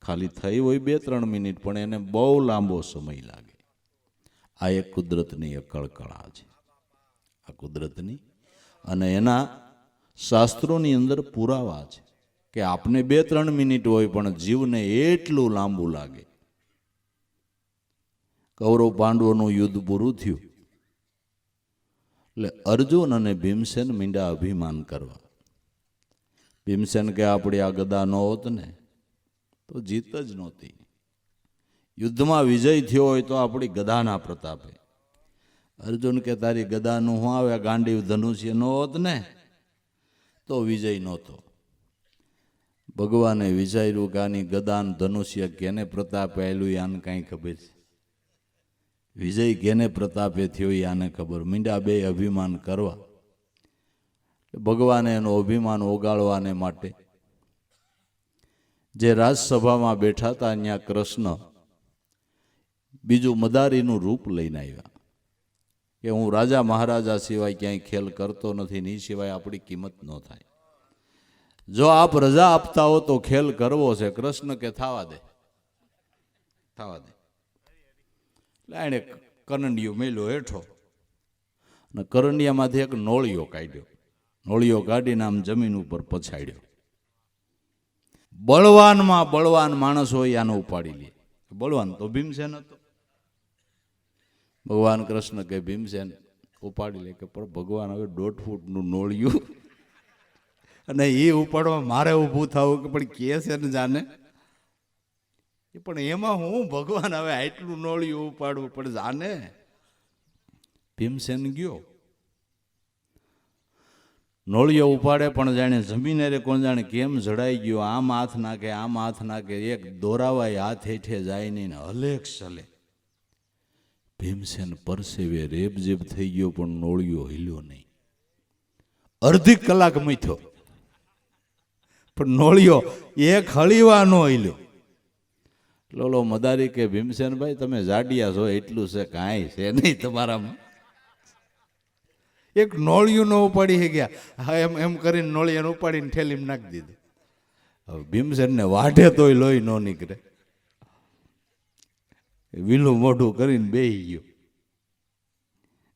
ખાલી થઈ હોય 2-3 મિનિટ, પણ એને બહુ લાંબો સમય લાગે. આ એક કુદરતની અકળ કળા છે, આ કુદરતની. અને એના શાસ્ત્રોની અંદર પુરાવા છે કે આપને 2-3 મિનિટ હોય પણ જીવને એટલું લાંબુ લાગે. કૌરવ પાંડવોનું યુદ્ધ પૂરું થયું એટલે અર્જુન અને ભીમસેન મીંડા અભિમાન કરવા. ભીમસેન કે આપણી આ ગદા ન હોત ને તો જીત જ નહોતી. યુદ્ધમાં વિજય થયો હોય તો આપણી ગદાના પ્રતાપે. અર્જુન કે તારી ગદાનું હું આવે, ગાંડીવ ધનુષ્ય ન હોત ને તો વિજય નહોતો. ભગવાને વિચાર્યું કે આની ગદાન ધનુષ્ય કેને પ્રતાપે આવેલું આને કાંઈ ખબર છે, વિજય કેને પ્રતાપે થયો આને ખબર. મીંડા બે અભિમાન કરવા. ભગવાને એનું અભિમાન ઓગાળવાને માટે જે રાજસભામાં બેઠા હતા ત્યાં કૃષ્ણ બીજું મદારીનું રૂપ લઈને આવ્યા કે હું રાજા મહારાજા સિવાય ક્યાંય ખેલ કરતો નથી, ની સિવાય આપણી કિંમત ન થાય. જો આપ રજા આપતા હો તો ખેલ કરવો છે. કૃષ્ણ કે થવા દે, થવા દે. એટલે એણે કરંડિયો મેલ્યો હેઠો અને કરંડિયામાંથી એક નોળિયો કાઢ્યો. નોળિયો કાઢીને આમ જમીન ઉપર પછાડ્યો. બળવાનમાં બળવાન માણસ હોય આને ઉપાડી લે. બળવાન તો ભીમસેન હતો. ભગવાન કૃષ્ણ કે ભીમસેન ઉપાડી લે. કે પણ ભગવાન હવે 1.5 ફૂટનું નોળિયું અને એ ઉપાડવા મારે ઊભું થવું કે પણ કે છે ને જાને, પણ એમાં હું ભગવાન હવે આટલું નોળિયું ઉપાડવું પણ જાને. ભીમસેન ગયો, નોળિયો ઉપાડે પણ જાણે જમીને રે કોણ જાણે કેમ જડાઈ ગયો. આમ હાથ નાખે, આમ હાથ નાખે, એક દોરાવાય હાથ હેઠે જાય નહીં, હલેક ચલે. ભીમસેન પરસેવે રેબઝેબ થઈ ગયો પણ નોળિયો હિલ્યો નહીં. અડધી કલાક મથ્યો પણ નોળિયો એક હળીવા નો હિલ્યો. લોલો મદારી કે ભીમસેનભાઈ તમે જાડિયા છો એટલું છે, કાંઈ છે નહીં તમારામાં. એક નોળિયું ન ઉપાડી ગયા, હા એમ એમ કરીને નોળિયાને ઉપાડીને ઠેલીમાં નાખી દીધું. હવે ભીમસેનને વાઢે તોય લોહી ન નીકળે, વિલું મોઢું કરીને બેહી ગયો.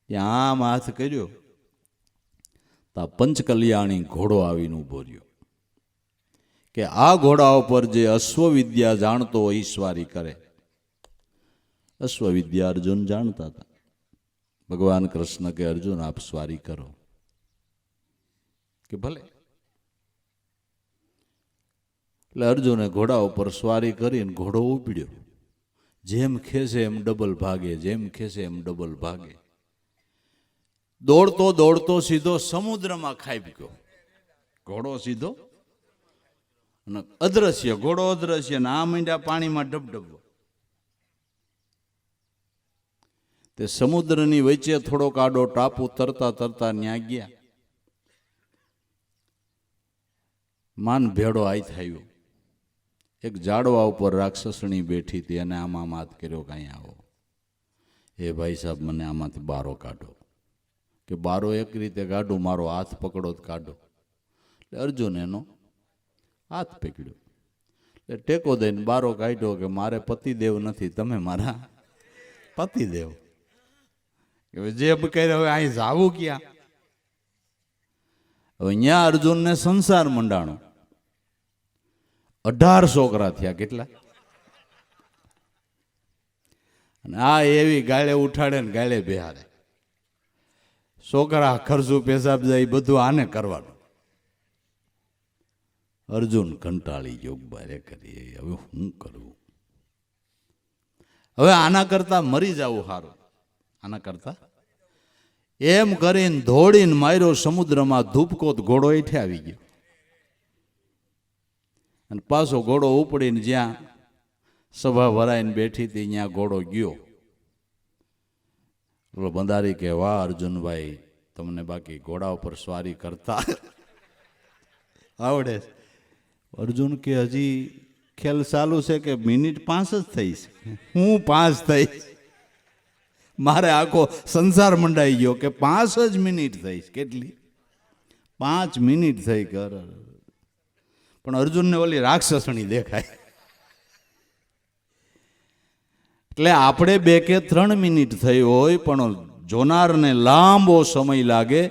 ત્યાં આમ હાથ કર્યો તા પંચકલ્યાણી ઘોડો આવીને ઉભો રહ્યો કે આ ઘોડા ઉપર જે અશ્વવિદ્યા જાણતો હોય ઈ સ્વારી કરે. અશ્વવિદ્યા અર્જુન જાણતા હતા. ભગવાન કૃષ્ણ કે અર્જુન આપ સ્વારી કરો, કે ભલે. એટલે અર્જુને ઘોડા ઉપર સ્વારી કરીને ઘોડો ઉપડ્યો. જેમ ખેસે એમ ડબલ ભાગે, જેમ ખેસે એમ ડબલ ભાગે. દોડતો દોડતો સીધો સમુદ્રમાં ખાઈ ગયો. ઘોડો સીધો અને અદ્રશ્ય, ઘોડો અદ્રશ્ય ને આ મીંડા પાણીમાં ડબડબવા. તે સમુદ્રની વચ્ચે થોડોક આડો ટાપુ તરતા તરતા ન્યા ગયા. માન ભેડો આઈ થયો. એક ઝાડવા ઉપર રાક્ષસણી બેઠી હતી, અને આમાં હાથ કર્યો કે અહીં આવો. એ ભાઈ સાહેબ મને આમાંથી બારો કાઢો. કે બારો એક રીતે કાઢું, મારો હાથ પકડો તો કાઢો. એટલે અર્જુન એનો હાથ પકડ્યો. એટલે ટેકો દઈને બારો કાઢ્યો કે મારે પતિદેવ નથી, તમે મારા પતિદેવ. જે કહે હવે અહીં જાવું ક્યાં? હવે અહીંયા અર્જુનને સંસાર મંડાણો. 18 છોકરા થયા. કેટલા? અને આ એવી ગાળે ઉઠાડે ને ગાળે બેહાડે. છોકરા ખર્ચું પેશાબ જાય બધું આને કરવાનું. અર્જુન કંટાળી ગયો, બારે કરીએ હવે હું કરું? હવે આના કરતા મરી જવું સારું. આના કરતા એમ કરીને દોડીને માર્યો સમુદ્રમાં. ધૂપકોત ઘોડો હેઠે આવી ગયો અને પાછો ઘોડો ઉપડીને જ્યાં સભા ભરાઈને બેઠી હતી ત્યાં ઘોડો ગયો. બંધારી કે વાહ અર્જુનભાઈ, તમને બાકી ઘોડા ઉપર સ્વારી કરતા આવડે? અર્જુન કે હજી ખેલ ચાલુ છે કે મિનિટ 5 જ થઈ છે. હું 5 થઈ? મારે આખો સંસાર મંડાઈ ગયો કે 5 જ મિનિટ થઈ. કેટલી? 5 મિનિટ થઈ. કર પણ અર્જુનને ઓલી રાક્ષસણી દેખાય. એટલે આપણે 2 કે 3 મિનિટ થઈ હોય, પણ જોનારને લાંબો સમય લાગે.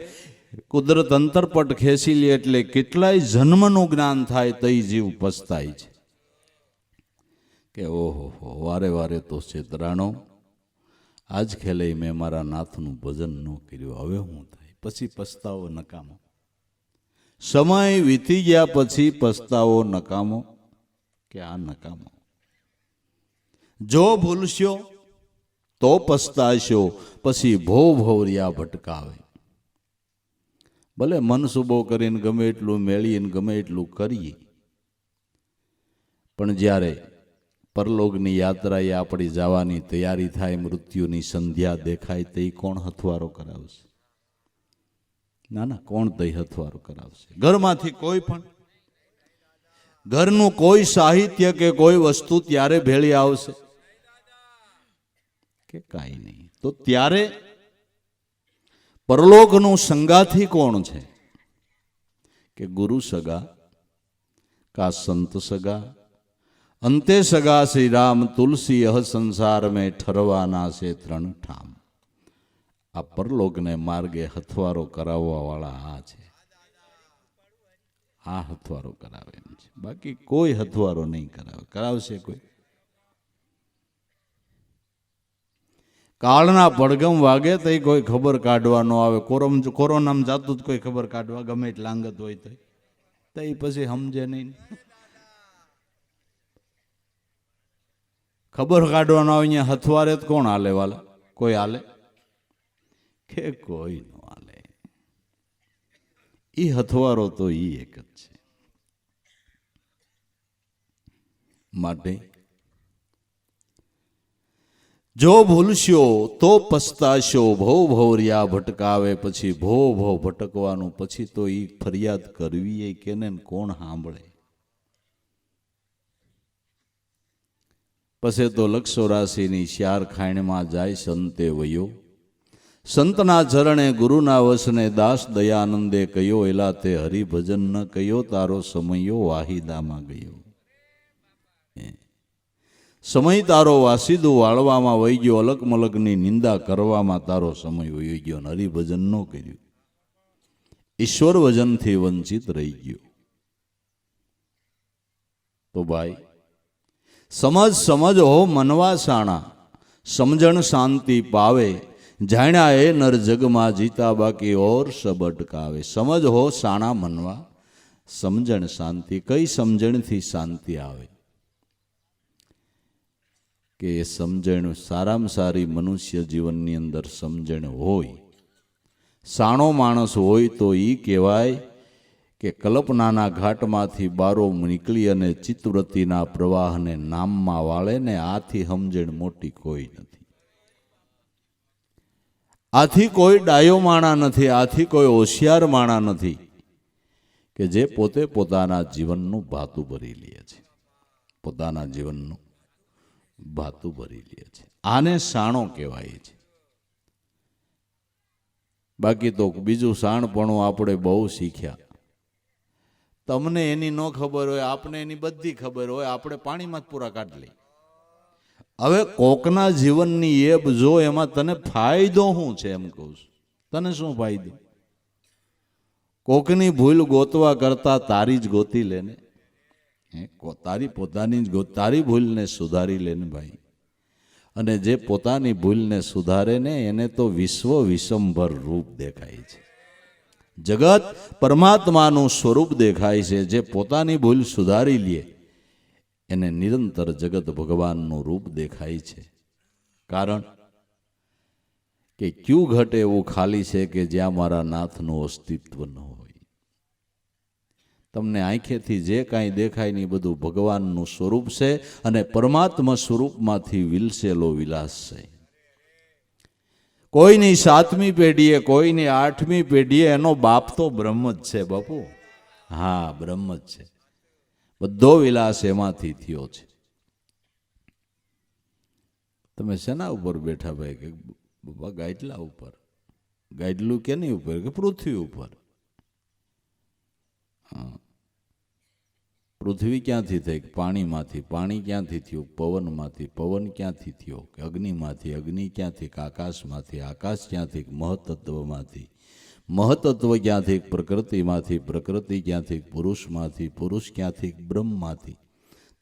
કુદરત અંતરપટ ખેંચી લે એટલે કેટલાય જન્મનું જ્ઞાન થાય તઈ જીવ પસ્તાય છે કે ઓહો વારે વારે તો છેતરાણો. આજ ખેલે મેં મારા નાથનું ભજન ન કર્યું, હવે હું થાય? પછી પસ્તાવો નકામો. સમય વીતી ગયા પછી પસ્તાવો નકામો કે આ નકામો. જો ભૂલશો તો પસ્તાશો, પછી ભોવ ભવરિયા ભટકાવે. ભલે મનસુબો કરીને ગમે એટલું મેળીને ગમે એટલું કરીએ, પણ જ્યારે પરલોકની યાત્રાએ આપણી જવાની તૈયારી થાય, મૃત્યુની સંધ્યા દેખાય, તે કોણ હથવારો કરાવશે? ના ના, કોણ તે હથવારો કરાવશે? ઘરમાંથી કોઈ પણ ઘરનું કોઈ સાહિત્ય કે કોઈ વસ્તુ ત્યારે ભેળી આવશે કે કાંઈ નહીં. તો ત્યારે પરલોકનું સંગાથી કોણ છે? કે ગુરુ સગા કા સંત સગા, અંતે સગા શ્રી રામ તુલસી અહ સંસાર મેં ઠરવાના છે 3 ઠામ. આ પરલોકને માર્ગે હથવારો કરાવવા વાળા આ છે. આ હથવારો કરાવે એમ છે, બાકી કોઈ હથવારો નહીં કરાવે. કરાવશે કોઈ? કાળના પડગમ વાગે તો કોઈ ખબર કાઢવા ન આવે. કોરોનામાં જાતું જ કોઈ ખબર કાઢવા, ગમે એટલી લાંગત હોય તો એ પછી સમજે નહીં. ખબર કાઢવાનો આવે અહીંયા હથવારે જ કોણ હાલે? વાલા કોઈ હાલે કે કોઈ ન હાલે? એ હથવારો તો એ એક જ છે. માટે જો ભૂલશો તો પસ્તાશો, ભવ ભવરિયા ભટકાવે. પછી ભવ ભવ ભટકવાનું, પછી તો એ ફરિયાદ કરવી એ કેને કોણ સાંભળે? પછી તો લક્ષો રાશિની શ્યાર ખાઈણમાં જાય સંતે વયો, સંતના ચરણે ગુરુના વસને દાસ દયાનંદે કયો, એલા તે હરિભજન ન કયો, તારો સમયો વાહિદામાં ગયો. સમય તારો વાસીદું વાળવામાં વહી ગયો, અલગ મલકની નિંદા કરવામાં તારો સમય વહી ગયો, હરિભજન ન કર્યું, ઈશ્વર ભજનથી વંચિત રહી ગયો. તો ભાઈ સમજ હો મનવા સાણા, સમજણ શાંતિ પાવે, જાણ્યા એ નર જગમાં જીતા બાકી ઓર સબ અટકાવે. સમજ હો સાણા મનવા, સમજણ શાંતિ. કઈ સમજણથી શાંતિ આવે? કે એ સમજણ સારામાં સારી મનુષ્ય જીવનની અંદર સમજણ હોય, સાણો માણસ હોય તો એ કહેવાય કે કલ્પનાના ઘાટમાંથી બારો નીકળી અને ચિત્તવૃત્તિના પ્રવાહને નામમાં વાળે ને. આથી સમજણ મોટી કોઈ નથી, આથી કોઈ ડાયો માણા નથી, આથી કોઈ હોશિયાર માણા નથી કે જે પોતે પોતાના જીવનનું ભાતું ભરી લે છે, પોતાના જીવનનું ભાતું ભરી લે છે. આને સાણો કહેવાય છે. બાકી તો બીજું શાણપણું આપણે બહુ શીખ્યા. તમને એની ન ખબર હોય, આપણે એની બધી ખબર હોય, આપણે પાણીમાં જ પૂરા કાઢી લઈએ. હવે કોકના જીવનની એબ જો, એમાં તને ફાયદો શું છે એમ કહું છું. તને શું ફાયદો? કોકની ભૂલ ગોતવા કરતા તારી જ ગોતી લેને, તારી પોતાની જ તારી ભૂલને સુધારી લેને ભાઈ. અને જે પોતાની ભૂલને સુધારે ને એને તો વિશ્વ વિષમભર રૂપ દેખાય છે, જગત પરમાત્માનું સ્વરૂપ દેખાય છે. જે પોતાની ભૂલ સુધારી લે એને નિરંતર જગત ભગવાનનું રૂપ દેખાય છે. કારણ કે ક્યું ઘટે એવું ખાલી છે કે જ્યાં મારા નાથનું અસ્તિત્વ ન હોય. તમને આંખેથી જે કાંઈ દેખાય નહીં બધું ભગવાનનું સ્વરૂપ છે અને પરમાત્મા સ્વરૂપમાંથી વિલસેલો વિલાસ છે. કોઈની 7મી પેઢીએ, કોઈની 8મી પેઢીએ એનો બાપ તો બ્રહ્મ જ છે બાપુ. હા, બ્રહ્મ જ છે. બધો વિલાસ એમાંથી થયો છે. તમે શેના ઉપર બેઠા ભાઈ? કે બાબા ગાઈડલા ઉપર. ગાઈડલું કેની ઉપર? કે પૃથ્વી ઉપર. પૃથ્વી ક્યાંથી થઈ? પાણીમાંથી. પાણી ક્યાંથી થયું? પવનમાંથી. પવન ક્યાંથી થયો? કે અગ્નિમાંથી. અગ્નિ ક્યાંથી? આકાશમાંથી. આકાશ ક્યાંથી? મહતત્વમાંથી. મહતત્વ ક્યાંથી? પ્રકૃતિમાંથી. પ્રકૃતિ ક્યાંથી? પુરુષમાંથી. પુરુષ ક્યાંથી? બ્રહ્મમાંથી.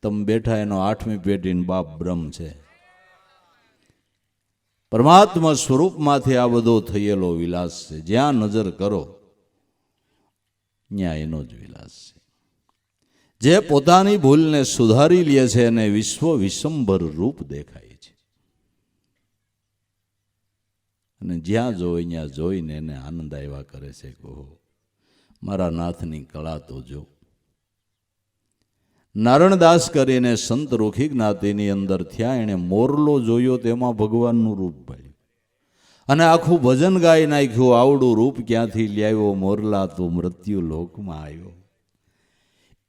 તમે બેઠા એનો 8મી પેઢીનો બાપ બ્રહ્મ છે. પરમાત્મા સ્વરૂપમાંથી આ બધો થયેલો વિલાસ છે. જ્યાં નજર કરો ત્યાં એનો જ વિલાસ છે. જે પોતાની ભૂલને સુધારી લે છે અને વિશ્વ વિષમભર રૂપ દેખાય છે. અને જ્યાં જોઈ ત્યાં જોઈને એને આનંદ આવ્યા કરે છે કે ઓહો, મારા નાથની કળા તો જો. નારણદાસ કરીને સંત રૂખી જ્ઞાતિની અંદર થયા. એણે મોરલો જોયો, તેમાં ભગવાનનું રૂપ પાડ્યું અને આખું ભજન ગાઈ નાખ્યું. આવડું રૂપ ક્યાંથી લાવ્યો મોરલા, તો મૃત્યુ લોકમાં આવ્યો.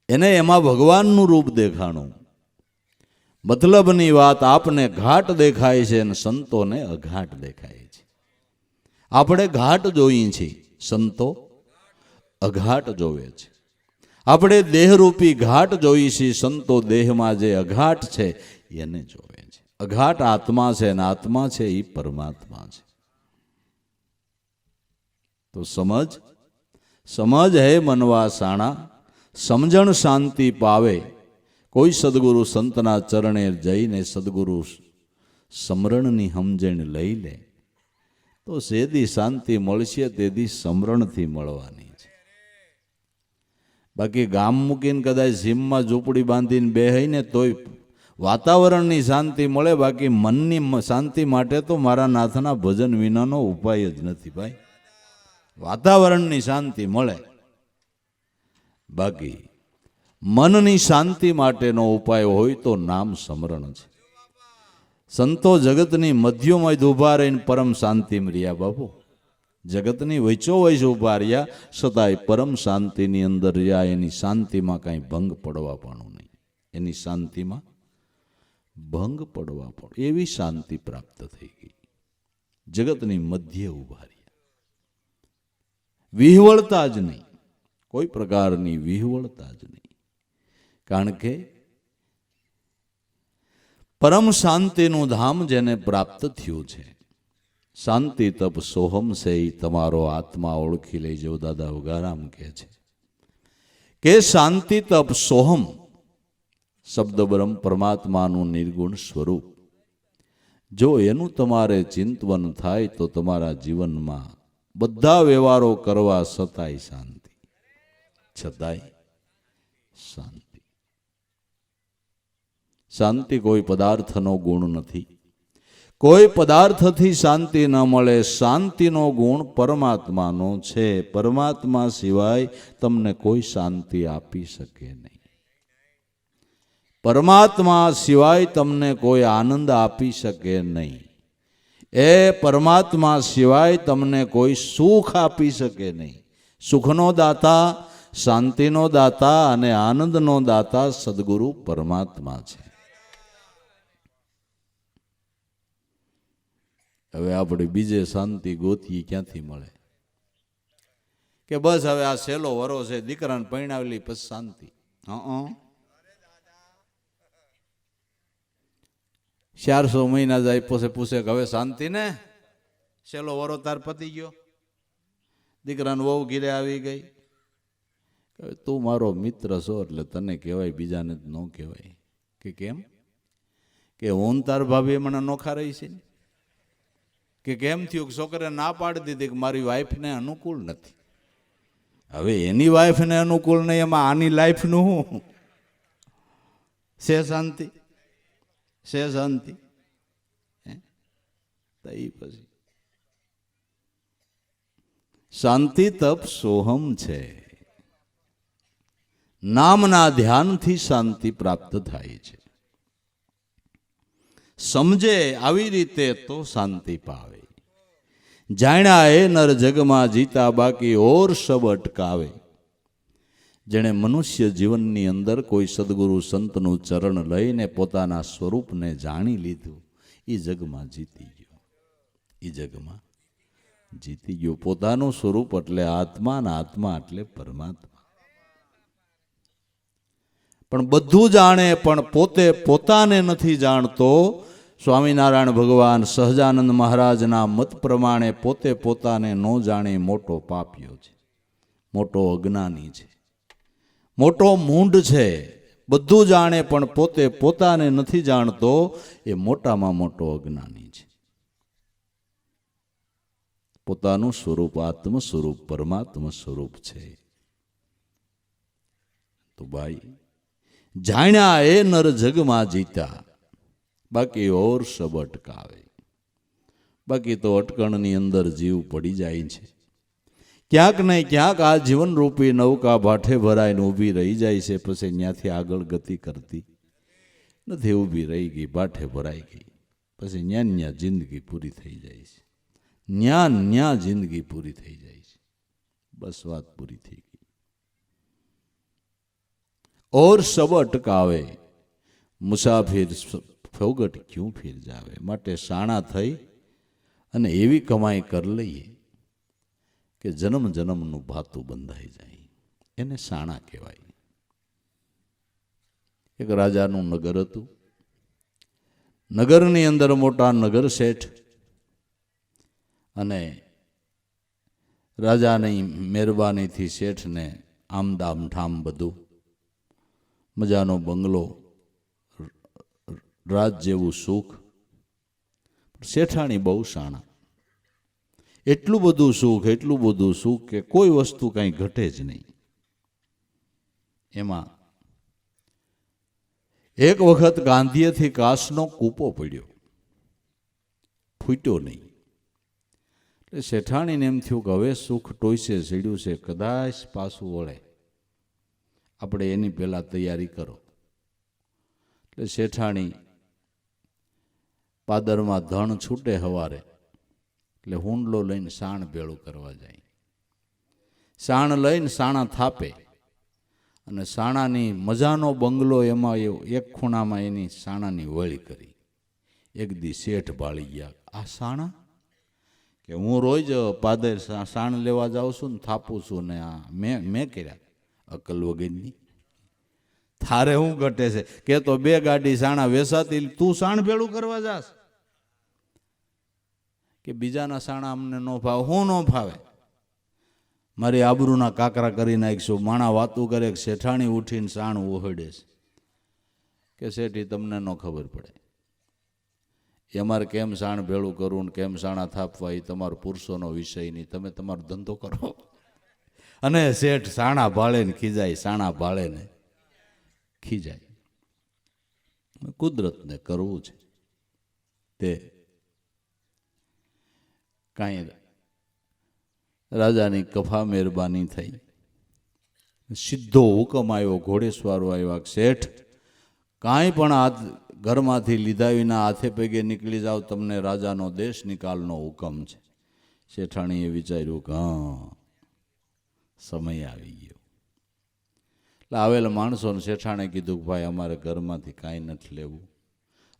એને એમાં ભગવાનનું રૂપ દેખાણું. મતલબની વાત, આપને ઘાટ દેખાય છે અને સંતોને અઘાટ દેખાય છે. આપણે ઘાટ જોઈએ છીએ, સંતો અઘાટ જોવે છે. આપણે દેહરૂપી ઘાટ જોઈએ છીએ, સંતો દેહમાં જે અઘાટ છે એને જોવે છે. અઘાટ આત્મા છે અને આત્મા છે એ પરમાત્મા છે. તો સમજ હે મનવા સાણા, સમજણ શાંતિ પાવે. કોઈ સદગુરુ સંતના ચરણે જઈને સદગુરુ સમરણની સમજણ લઈ લે તો સેદી શાંતિ મળશે, તેદી સમરણથી મળવાની છે. બાકી ગામ મૂકીને કદાચ ઝીમમાં ઝૂંપડી બાંધીને બેહીને તોય વાતાવરણની શાંતિ મળે, બાકી મનની શાંતિ માટે તો મારા નાથના ભજન વિનાનો ઉપાય જ નથી ભાઈ. વાતાવરણની શાંતિ મળે, બાકી મનની શાંતિ માટેનો ઉપાય હોય તો નામ સ્મરણ છે. સંતો જગતની મધ્યમાં જ ઊભા રહીને પરમ શાંતિમાં રહ્યા બાપુ. જગતની વચ્ચો વચ્ચ ઊભા રહ્યા છતાંય પરમ શાંતિની અંદર રહ્યા. એની શાંતિમાં કાંઈ ભંગ પડવા પાણું નહીં. એની શાંતિમાં ભંગ પડવા પડે એવી શાંતિ પ્રાપ્ત થઈ ગઈ. જગતની મધ્યે ઉભા રહ્યા, વિહવળતા જ નહીં, કોઈ પ્રકારની વિહવળતા જ નહીં. કારણ કે પરમ શાંતિનું ધામ જેને પ્રાપ્ત થયું છે, શાંતિ તપ સોહમ છે, એ તમારો આત્મા ઓળખી લઈ જવો. દાદા ઉગારામ કહે છે કે શાંતિ તપ સોહમ શબ્દ બ્રહ્મ પરમાત્માનું નિર્ગુણ સ્વરૂપ, જો એનું તમારે ચિંતન થાય તો તમારા જીવનમાં બધા વ્યવહારો કરવા છતાંય શાંતિ, છતાંય શાંતિ. શાંતિ કોઈ પદાર્થનો ગુણ નથી, કોઈ પદાર્થથી શાંતિ ન મળે. શાંતિનો ગુણ પરમાત્માનો છે. પરમાત્મા સિવાય તમને કોઈ શાંતિ આપી શકે નહીં. પરમાત્મા સિવાય તમને કોઈ આનંદ આપી શકે નહીં. એ પરમાત્મા સિવાય તમને કોઈ સુખ આપી શકે નહીં. સુખનો દાતા, શાંતિનો દાતા અને આનંદનો દાતા સદગુરુ પરમાત્મા છે. હવે આપણે બીજે શાંતિ ગોતીએ ક્યાંથી મળે? કે બસ હવે આ સહેલો વરો છે, દીકરાને પરણાવેલી પછી શાંતિ. 400 મહિના જાય પછી પૂછે કે હવે શાંતિ ને? સહેલો વરો તાર પતી ગયો, દીકરાને વહુ ઘીરે આવી ગઈ. તું મારો મિત્ર છો એટલે તને કહેવાય, બીજાને ન કહેવાય. કે કેમ? કે હું તાર ભાભી મને નોખા રહી છે. કે કેમ થયું? છોકરે ના પાડી દીધી કે મારી વાઈફને અનુકૂળ નથી. હવે એની વાઈફને અનુકૂળ નહીં, એમાં આની લાઈફનું શું છે? શાંતિ છે? શાંતિ પછી શાંતિ તપ સોહમ છે. નામના ધ્યાનથી શાંતિ પ્રાપ્ત થાય છે. સમજે આવી રીતે તો શાંતિ પાવે. જાણ્યા એ નર જગમાં જીતા, બાકી ઓર સબ અટકાવે. જેણે મનુષ્ય જીવનની અંદર કોઈ સદગુરુ સંતનું ચરણ લઈને પોતાના સ્વરૂપને જાણી લીધું, એ જગમાં જીતી ગયો. એ જગમાં જીતી ગયો. પોતાનું સ્વરૂપ એટલે આત્મા, ને આત્મા એટલે પરમાત્મા. પણ બધું જાણે પણ પોતે પોતાને નથી જાણતો. સ્વામિનારાયણ ભગવાન સહજાનંદ મહારાજના મત પ્રમાણે પોતે પોતાને ન જાણે મોટો પાપ્યો છે, મોટો અજ્ઞાની છે, મોટો મૂંઢ છે. બધું જાણે પણ પોતે પોતાને નથી જાણતો, એ મોટામાં મોટો અજ્ઞાની છે. પોતાનું સ્વરૂપ આત્મ સ્વરૂપ પરમાત્મ સ્વરૂપ છે. તો ભાઈ, જાણ્યા એ નર જગમાં જીતા, બાકી ઓર સબ અટકાવે. બાકી તો અટકણની અંદર જીવ પડી જાય છે. ક્યાંક ને ક્યાંક આ જીવનરૂપી નૌકા ભાઠે ભરાઈને ઊભી રહી જાય છે. પછી ત્યાંથી આગળ ગતિ કરતી નથી. ઊભી રહી ગઈ, ભાઠે ભરાઈ ગઈ, પછી ન્યા જિંદગી પૂરી થઈ જાય છે. ન્યા જિંદગી પૂરી થઈ જાય છે. બસ વાત પૂરી થઈ ગઈ. ઓર સબ અટકાવે, મુસાફિર ફોગટ ક્યું ફિર જાવે. માટે શાણા થઈ અને એવી કમાઈ કરી લઈએ કે જન્મ જન્મનું ભાતું બંધાઈ જાય. એને શાણા કહેવાય. એક રાજાનું નગર હતું. નગરની અંદર મોટા નગર શેઠ અને રાજાની મહેરબાનીથી શેઠને આમદામ ઠામ બધું, મજાનો બંગલો, રાજ જેવું સુખ. શેઠાણી બહુ શાણા. એટલું બધું સુખ કે કોઈ વસ્તુ કાંઈ ઘટે જ નહીં. એમાં એક વખત ગાંધીએથી કાસનો કૂપો પડ્યો, ફૂટ્યો નહીં. એટલે શેઠાણીને એમ થયું કે હવે સુખ ટોયસે સીડ્યું છે, કદાચ પાછું વળે, આપણે એની પહેલાં તૈયારી કરો. એટલે શેઠાણી પાદરમાં ધણ છૂટે હવારે એટલે હુંડલો લઈને સાણ ભેળું કરવા જાય. સાણ લઈને સાણા થાપે અને સાણાની મજાનો બંગલો, એમાં એક ખૂણામાં એની સાણાની વળી કરી. એક દી શેઠ ભાળી ગયા, આ સાણા કે હું રોજ પાદર સાણ લેવા જાઉં છું ને થાપું છું ને આ મેં કર્યા. અકલ વગરની, થારે હું ઘટે છે કે તો 2 ગાડી સાણા વેસાતી, તું સાણ ભેળું કરવા જાસ કે બીજાના સાણા અમને ન ભાવે. હું ન ભાવે, મારી આબરૂના કાકરા કરી નાખીશું. માણા વાતું કરે કે શેઠાણી ઉઠીને સાણ ઓહડે છે કે શેઠી તમને ન ખબર પડે, એ અમારે કેમ સાણ ભેળું કરવું ને કેમ સાણા થાપવા એ તમારો પુરુષોનો વિષય નહીં, તમે તમારો ધંધો કરો. અને શેઠ સાણા ભાળે ને ખીજાય, સાણા ભાળે ને ખીજાય. કુદરતને કરવું છે તે કાંઈ. રાજાની કફા મહેરબાની થઈ, સીધો હુકમ આવ્યો, ઘોડેસવારો આવ્યા, શેઠ કાંઈ પણ આ ઘરમાંથી લીધા વિના હાથે પગે નીકળી જાઓ, તમને રાજાનો દેશ નિકાલનો હુકમ છે. શેઠાણીએ વિચાર્યું કે હા, સમય આવી ગયો. એટલે આવેલા માણસોને શેઠાણે કીધું કે ભાઈ અમારે ઘરમાંથી કાંઈ નથી લેવું,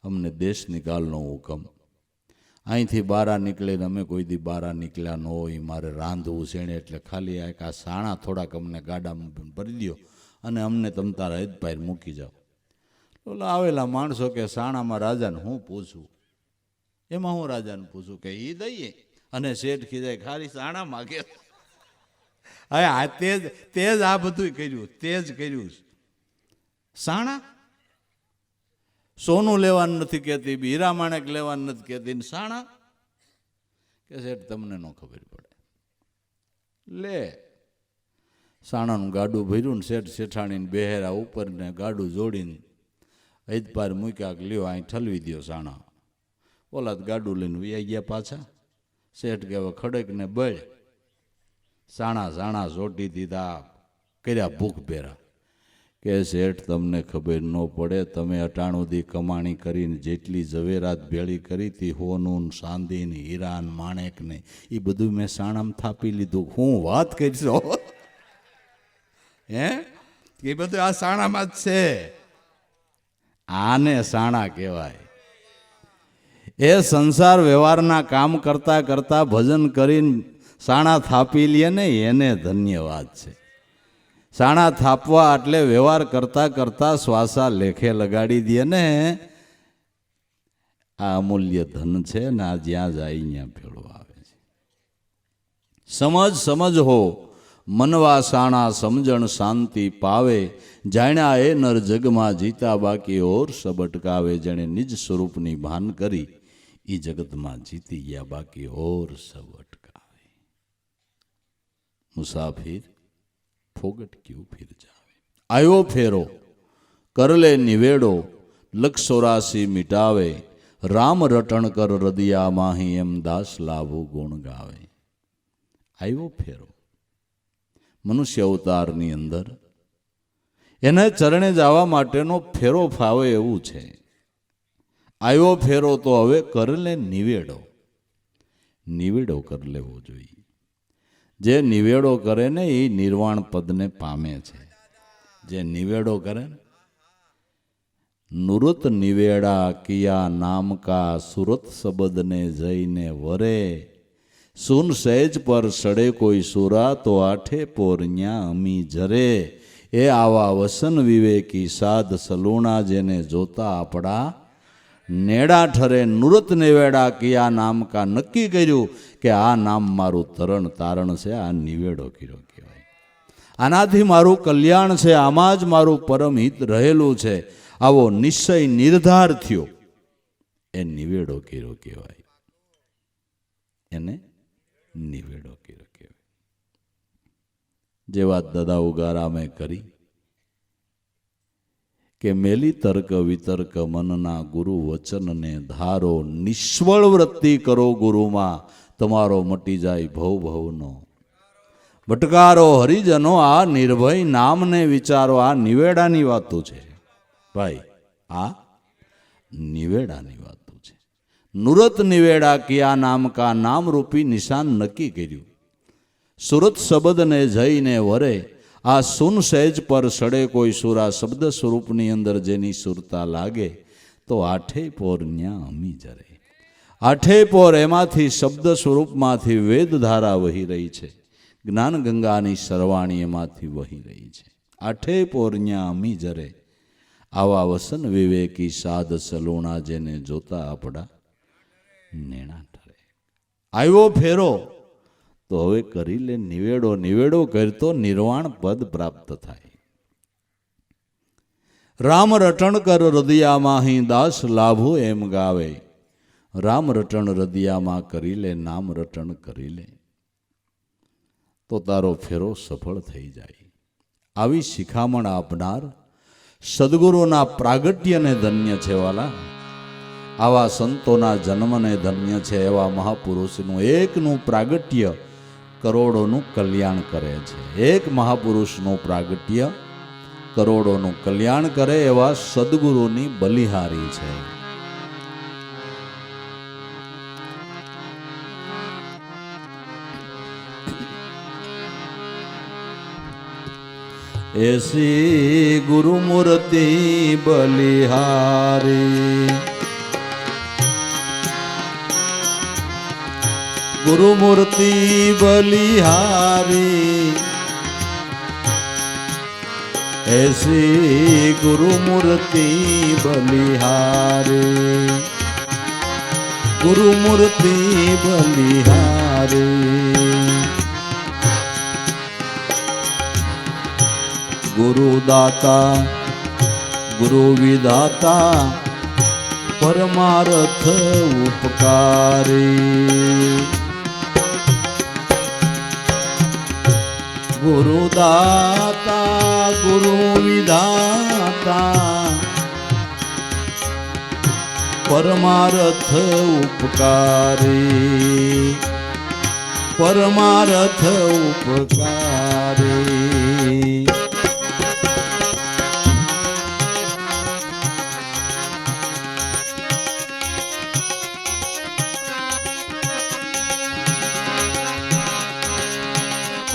અમને દેશ નિકાલનો હુકમ. અહીંથી બારા નીકળીને અમે કોઈ દી બારા નીકળ્યા ન હોય, મારે રાંધવું છે એટલે ખાલી આ સાણા થોડાક અમને ગાડામાં ભરી દો અને અમને તમ તારા હિતભાઈ મૂકી જાઓ. ઓલા આવેલા માણસો કે સાણામાં રાજાને હું પૂછું, એમાં હું રાજાને પૂછું કે એ દઈએ. અને શેઠ ખીજાય ખાલી સાણા માગે. હવે આ તે જ આ બધું કર્યું, તે જ કર્યું. સાણા સોનું લેવાનું નથી કહેતી, હીરા માણેક લેવાનું નથી કહેતી, સાણા કે શેઠ તમને ન ખબર પડે. લે સાણાનું ગાડું ભર્યું ને શેઠ શેઠાણીને બેહેરા ઉપર ને ગાડું જોડીને હૈદપાર મૂક્યા કે લ્યો અહીં ઠલવી દો સાણા. ઓલા ગાડું લઈને વૈયા ગયા પાછા. શેઠ કે હવે ખડકને બળ સાણા સાણા સોટી દીધા, કર્યા ભૂખ પહેરા. કે શેઠ તમને ખબર ન પડે, તમે 98 દી કમાણી કરીને જેટલી ઝવેરાત ભેળી કરી હતી, હોનું ચાંદી ને હીરા ને માણેક ને એ બધું મેં સાણામાં થાપી લીધું. હું વાત કરીશો હે, એ બધું આ સાણામાં જ છે. આને સાણા કહેવાય. એ સંસાર વ્યવહારના કામ કરતા કરતા ભજન કરીને સાણા થાપી લે ને એને ધન્યવાદ છે. સાણા થાપવા એટલે વ્યવહાર કરતા કરતા શ્વાસા લેખે લગાડી દે ને, આ અમૂલ્ય ધન છે ને આ જ્યાં જાય ત્યાં ભેળો આવે છે. સમજ હો મનવા સાણા સમજણ શાંતિ પાવે, જાણ્યા એ નર જગમાં જીતા બાકી ઓર સબ અટકાવે. જેણે નિજ સ્વરૂપની ભાન કરી એ જગતમાં જીતી ગયા બાકી ઓર સબ અટકાવે. મુસાફિર ફોગટ ક્યું ફિર જાવે. આવ્યો ફેરો કર લે નિવેડો, લક્ષ 84 મિટાવે. રામ રટણ કર રદિયા માહી, એમ દાસ લાભુ ગુણ ગાવે. આવ્યો ફેરો મનુષ્ય અવતારની અંદર એને ચરણે જવા માટેનો ફેરો ફાવે એવું છે. આવ્યો ફેરો તો હવે કર લે નિવેડો. નિવેડો કરી લેવો જોઈએ. જે નિવેડો કરે ને એ નિર્વાણ પદને પામે છે. જે નિવેડો કરે ને, નુરત નિવેડા કિયા નામ કા, સુરત શબદને જઈને વરે. સુન સહેજ પર સડે કોઈ સુરા, તો આઠે પોર ન્યા અમી જરે. એ આવા વસન વિવેકી સાધ સલુણા, જેને જોતા આપણા નેડા ઠરે. નુરત નિવેડા કિયા નામ કા, નક્કી કર્યું કે આ નામ મારું તરણ તારણ છે, આ નિવેડો કર્યો કહેવાય. આનાથી મારું કલ્યાણ છે, આમાં જ મારું પરમ હિત રહેલું છે. આવો નિશ્ચય નિર્ધાર થયો, એ નિવેડો કર્યો કહેવાય. એને નિવેડો કર્યો કહેવાય. જે વાત દાદા ઉગારા મેં કરી કે મેલી તર્ક વિતર્ક મનના ગુરુ વચનને ધારો. નિષ્ફળ વૃત્તિ કરો ગુરુમાં, તમારો મટી જાય ભવ ભવનો ભટકારો. હરિજનો આ નિર્ભય નામને વિચારો. આ નિવેડાની વાતો છે ભાઈ, આ નિવેડાની વાતો છે. નુરત નિવેડા કિયા નામ કા, નામ રૂપી નિશાન નક્કી કર્યું. સુરત શબ્દને જઈને વરે. આ સુન સહેજ પર સડે કોઈ સુરા શબ્દ સ્વરૂપની અંદર જેની સુરતા લાગે તો આઠે પોર ન્યા અમી જરે. આઠે પોર એમાંથી શબ્દ સ્વરૂપમાંથી વેદધારા વહી રહી છે. જ્ઞાન ગંગાની સરવાણી એમાંથી વહી રહી છે. આઠે પોર ન્યા અમી જરે. આવા વસન વિવેકી સાધ સલુણા જેને જોતા આપડા નેણા ઠરે. આવ્યો ફેરો તો હવે કરી લે નિવેડો. નિવેડો કરતો નિર્વાણ પદ પ્રાપ્ત થાય. રામ રટણ કર હૃદયામાં અહીં દાસ લાભો એમ ગાવે. રામ રટણ હૃદયામાં કરી લે, નામ રટણ કરી લે તો તારો ફેરો સફળ થઈ જાય. આવી શિખામણ આપનાર સદગુરુના પ્રાગટ્યને ધન્ય છે વાલા. આવા સંતોના જન્મને ધન્ય છે. એવા મહાપુરુષનું એકનું પ્રાગટ્ય કરોડોનું કલ્યાણ કરે છે. એક મહાપુરુષનું પ્રાગટ્ય કરોડોનું કલ્યાણ કરે એવા સદગુરુની બલિહારી છે. એસી ગુરુમૂર્તિ બલિહારી. ગુરુમૂર્તિ બલિહારી. એસી ગુરુમૂર્તિ બલિહારી. ગુરુમૂર્તિ બલિહારી. ગુરુદાતા ગુરુ વિધાતા પરમાર્થ ઉપકારી. ગુરુદાતા ગુરુ વિધાતા પરમાર્થ ઉપકારી. પરમાર્થ ઉપકારી.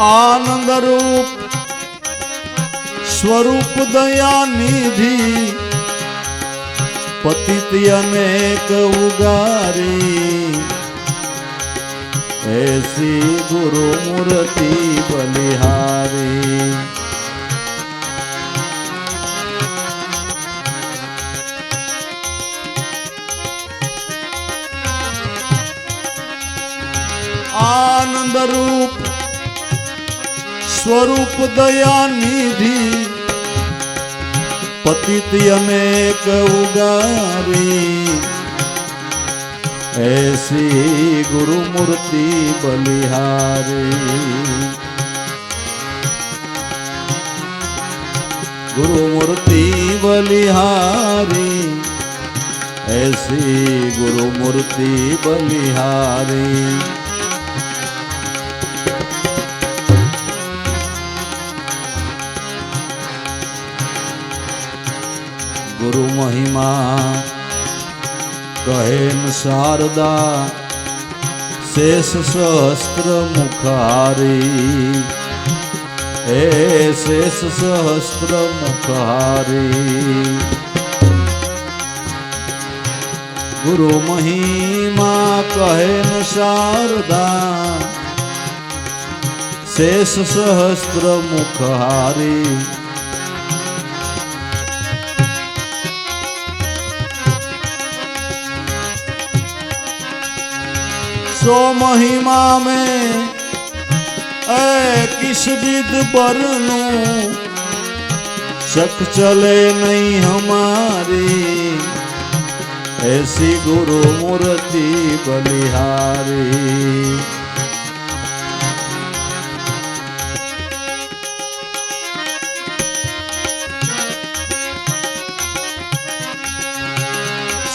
આનંદ રૂપ સ્વરૂપ દયા નિધિ પતિત અનેક ઉગારી. એસી ગુરુ મૂર્તિ બલિહારી. આનંદ રૂપ સ્વરૂપ દયા નિધિ પતિત અનેક ઉગારી. એસી ગુરુ મૂર્તિ બલિહારી. ગુરુ મૂર્તિ બલિહારી. એસી ગુરુ મૂર્તિ બલિહારી. ગુરુ મહિમા કહેન શારદા શેષ સહસ્ત્ર મુખારી. એ શેષ સહસ્ત્ર મુખારી. ગુરુ મહિમા કહેન શારદા શેષ સહસ્ત્ર મુખારી. सो महिमा में किस विध बरनो शक चले नहीं हमारी. ऐसी गुरु मूर्ति बलिहारी.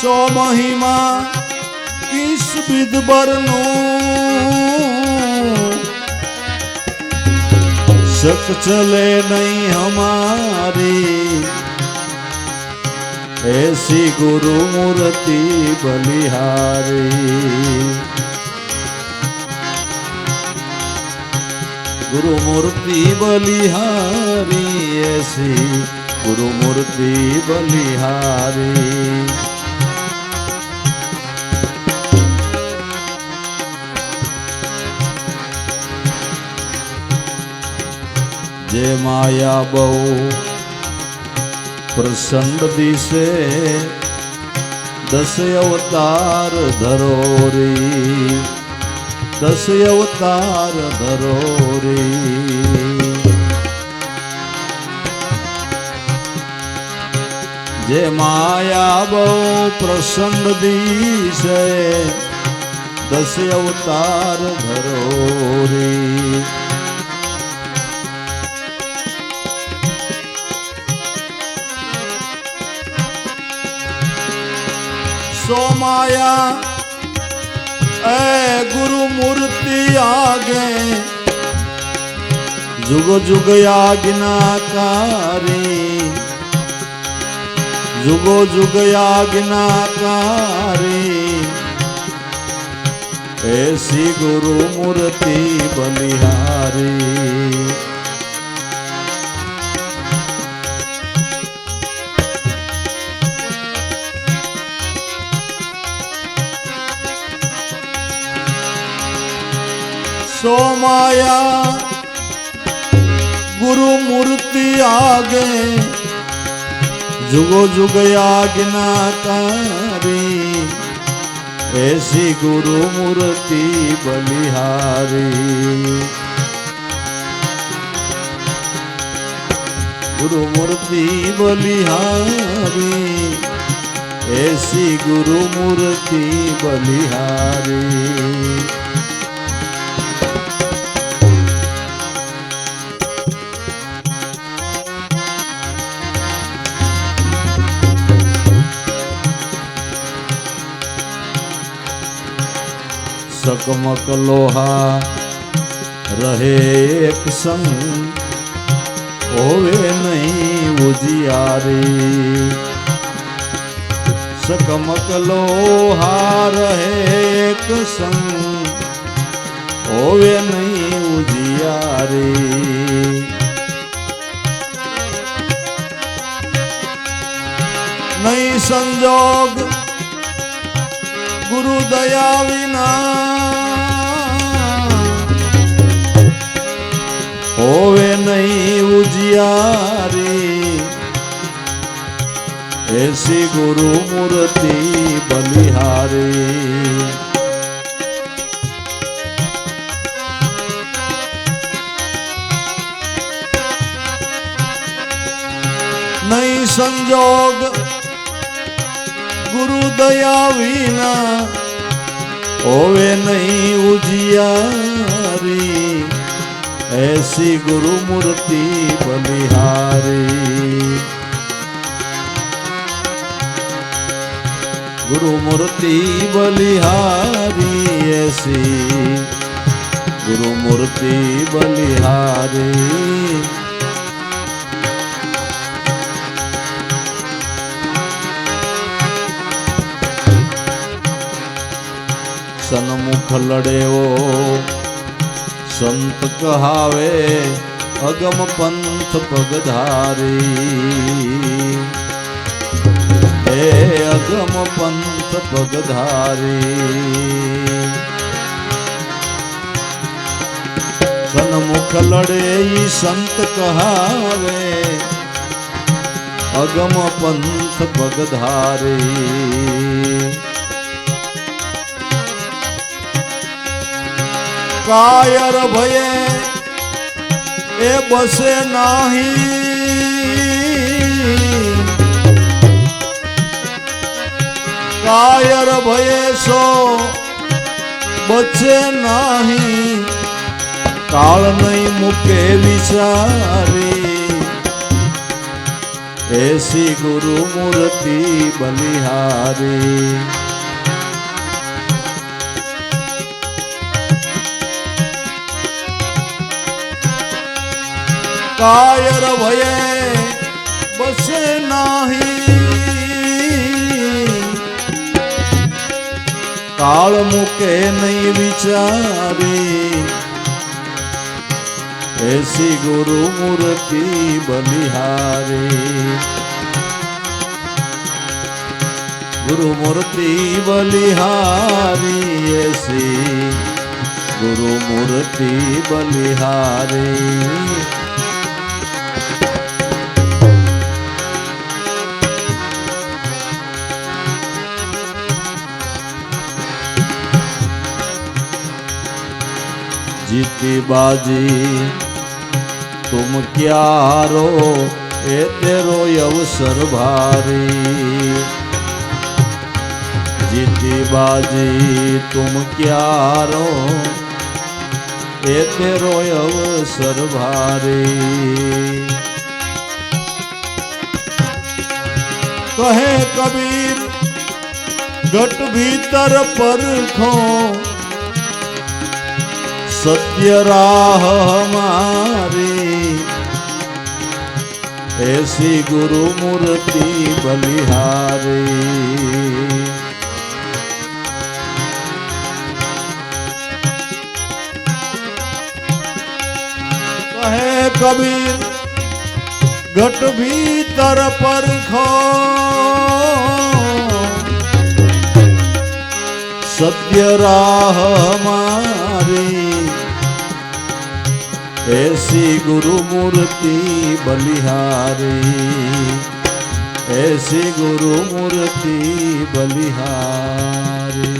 सो महिमा किस विध बरनो शक चले नहीं हमारी. ऐसी गुरु मूर्ति बलिहारी. गुरु मूर्ति बलिहारी ऐसी गुरु मूर्ति बलिहारी। जे माया बहु प्रचंड दिसे 10 अवतार धरो रे 10 अवतार धरो रे। जे माया बहु प्रचंड दिसे 10 अवतार धरो रे। सो माया ए गुरु मूर्ति आगे जुग जुग आज्ञाकारी जुगो जुग आज्ञाकारी ऐसी गुरु मूर्ति बलिहारी। सो माया गुरु मूर्ति आगे जुगो जुग आज्ञाकारी ऐसी गुरु मूर्ति बलिहारी। गुरु मूर्ति बलिहारी ऐसी गुरु मूर्ति बलिहारी। सकमक लोहा रहे एक संग होवे नहीं उजियारी। सकमक लोहा रहे एक संग होवे नहीं उजियारी। नहीं संजोग गुरु दया विना होवे नहीं उजियारी ऐसी गुरु मूर्ति बलिहारी। नहीं संजोग गुरु दया विना होवे नहीं उजियारी ऐसी गुरु मूर्ति बलिहारी। गुरु मूर्ति बलिहारी ऐसी गुरु मूर्ति बलिहारी। सन्मुख लड़े वो संत कहावे अगम पंथ पगधारी। हे अगम पंथ पगधारी। सन्मुख लड़े ई संत कहावे अगम पंथ पगधारी। कायर भये ए बसे नाही कायर भये सो बचे नाही काल नहीं मुके विचारी ऐसी गुरु मूर्ति बलिहारी। कायर भये बसे नाही काल मुके नहीं विचारी એસી ગુરુ મૂર્તિ બલિહારી, ગુરુ મૂર્તિ બલિહારી, એસી ગુરુ મૂર્તિ બલિહારી. जीती बाजी तुम क्यारो ए तेरो अवसर भारी, जीती बाजी तुम क्यारो ए तेरो अवसर भारी. कहे कबीर घट भीतर परखो सत्य राह हमारी, ऐसी गुरु मूर्ति बलिहारी. कहे कबीर घट भीतर परखो सत्य राह हमारी, ऐसी गुरु मूर्ति बलिहारी, ऐसी गुरु मूर्ति बलिहारी.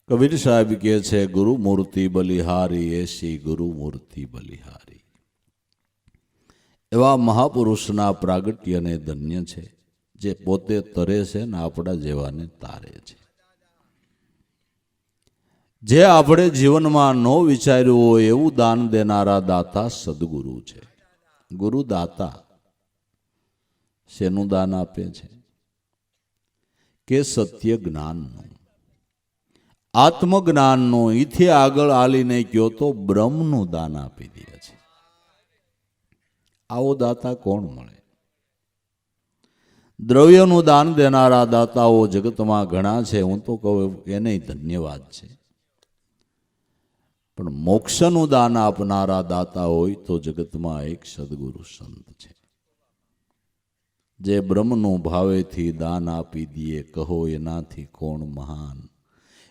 કબીર સાહેબ કહે છે ગુરુ મૂર્તિ બલિહારી, એસી ગુરુ મૂર્તિ બલિહારી. એવા મહાપુરુષના પ્રાગટ્યને ધન્ય છે જે પોતે તરે છે ને આપણા જેવાને તારે છે. જે આપણે જીવનમાં ન વિચાર્યું હોય એવું દાન દેનારા દાતા સદગુરુ છે. ગુરુ દાતા શેનું દાન આપે છે કે સત્ય જ્ઞાનનું, આત્મજ્ઞાનનું. ઈથી આગળ આલીને કયો તો બ્રહ્મનું દાન આપી દે છે. આવો દાતા કોણ મળે? દ્રવ્યનું દાન દેનારા દાતાઓ જગતમાં ઘણા છે, હું તો કહું એને ધન્યવાદ છે. પણ મોક્ષનું દાન આપનારા દાતા હોય તો જગતમાં એક સદગુરુ સંત છે, જે બ્રહ્મનું ભાવેથી દાન આપી દે. કહો એનાથી કોણ મહાન?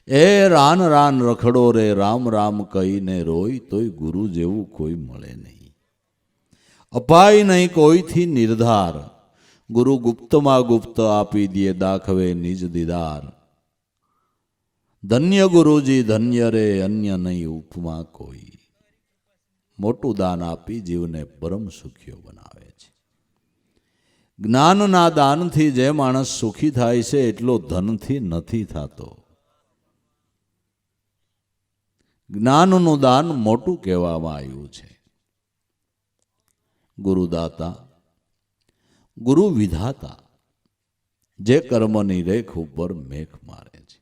એ રાન રાન રખડો રે રામ રામ કહીને રોય, તોય ગુરુ જેવું કોઈ મળે નહીં. અપાય નહીં કોઈથી નિર્ધાર, ગુરુ ગુપ્તમાં ગુપ્ત આપી દે દાખવે નિજ દીદાર. ધન્ય ગુરુજી ધન્ય રે, અન્ય નહીં ઉપમા કોઈ. મોટું દાન આપી જીવને પરમ સુખીઓ બનાવે છે. જ્ઞાનના દાનથી જે માણસ સુખી થાય છે એટલો ધનથી નથી થતો. જ્ઞાનનું દાન મોટું કહેવામાં આવ્યું છે. ગુરુદાતા, ગુરુ વિધાતા, જે કર્મની રેખ ઉપર મેઘ મારે છે,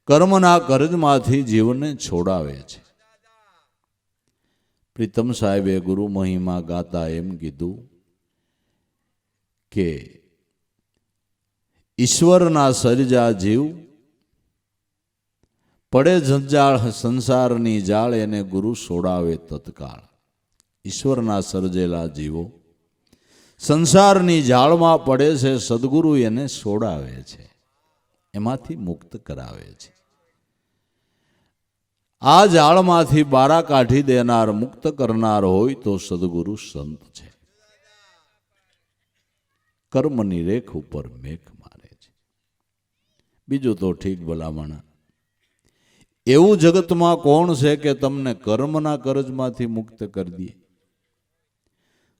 કર્મના કરજમાંથી જીવને છોડાવે છે. પ્રીતમ સાહેબે ગુરુ મહિમા ગાતા એમ કીધું કે ઈશ્વરના સર્જા જીવ પડે જંજાળ સંસારની જાળ, એને ગુરુ છોડાવે તત્કાળ. ઈશ્વરના સર્જેલા જીવો સંસારની જાળમાં પડે છે, સદગુરુ એને છોડાવે છે, એમાંથી મુક્ત કરાવે છે. આ જાળમાંથી બારા કાઢી દેનાર, મુક્ત કરનાર હોય તો સદગુરુ સંત છે. કર્મની રેખ ઉપર મેઘ મારે છે. બીજું તો ઠીક ભલામણા, એવું જગતમાં કોણ છે કે તમને કર્મના કરજમાંથી મુક્ત કરી દે?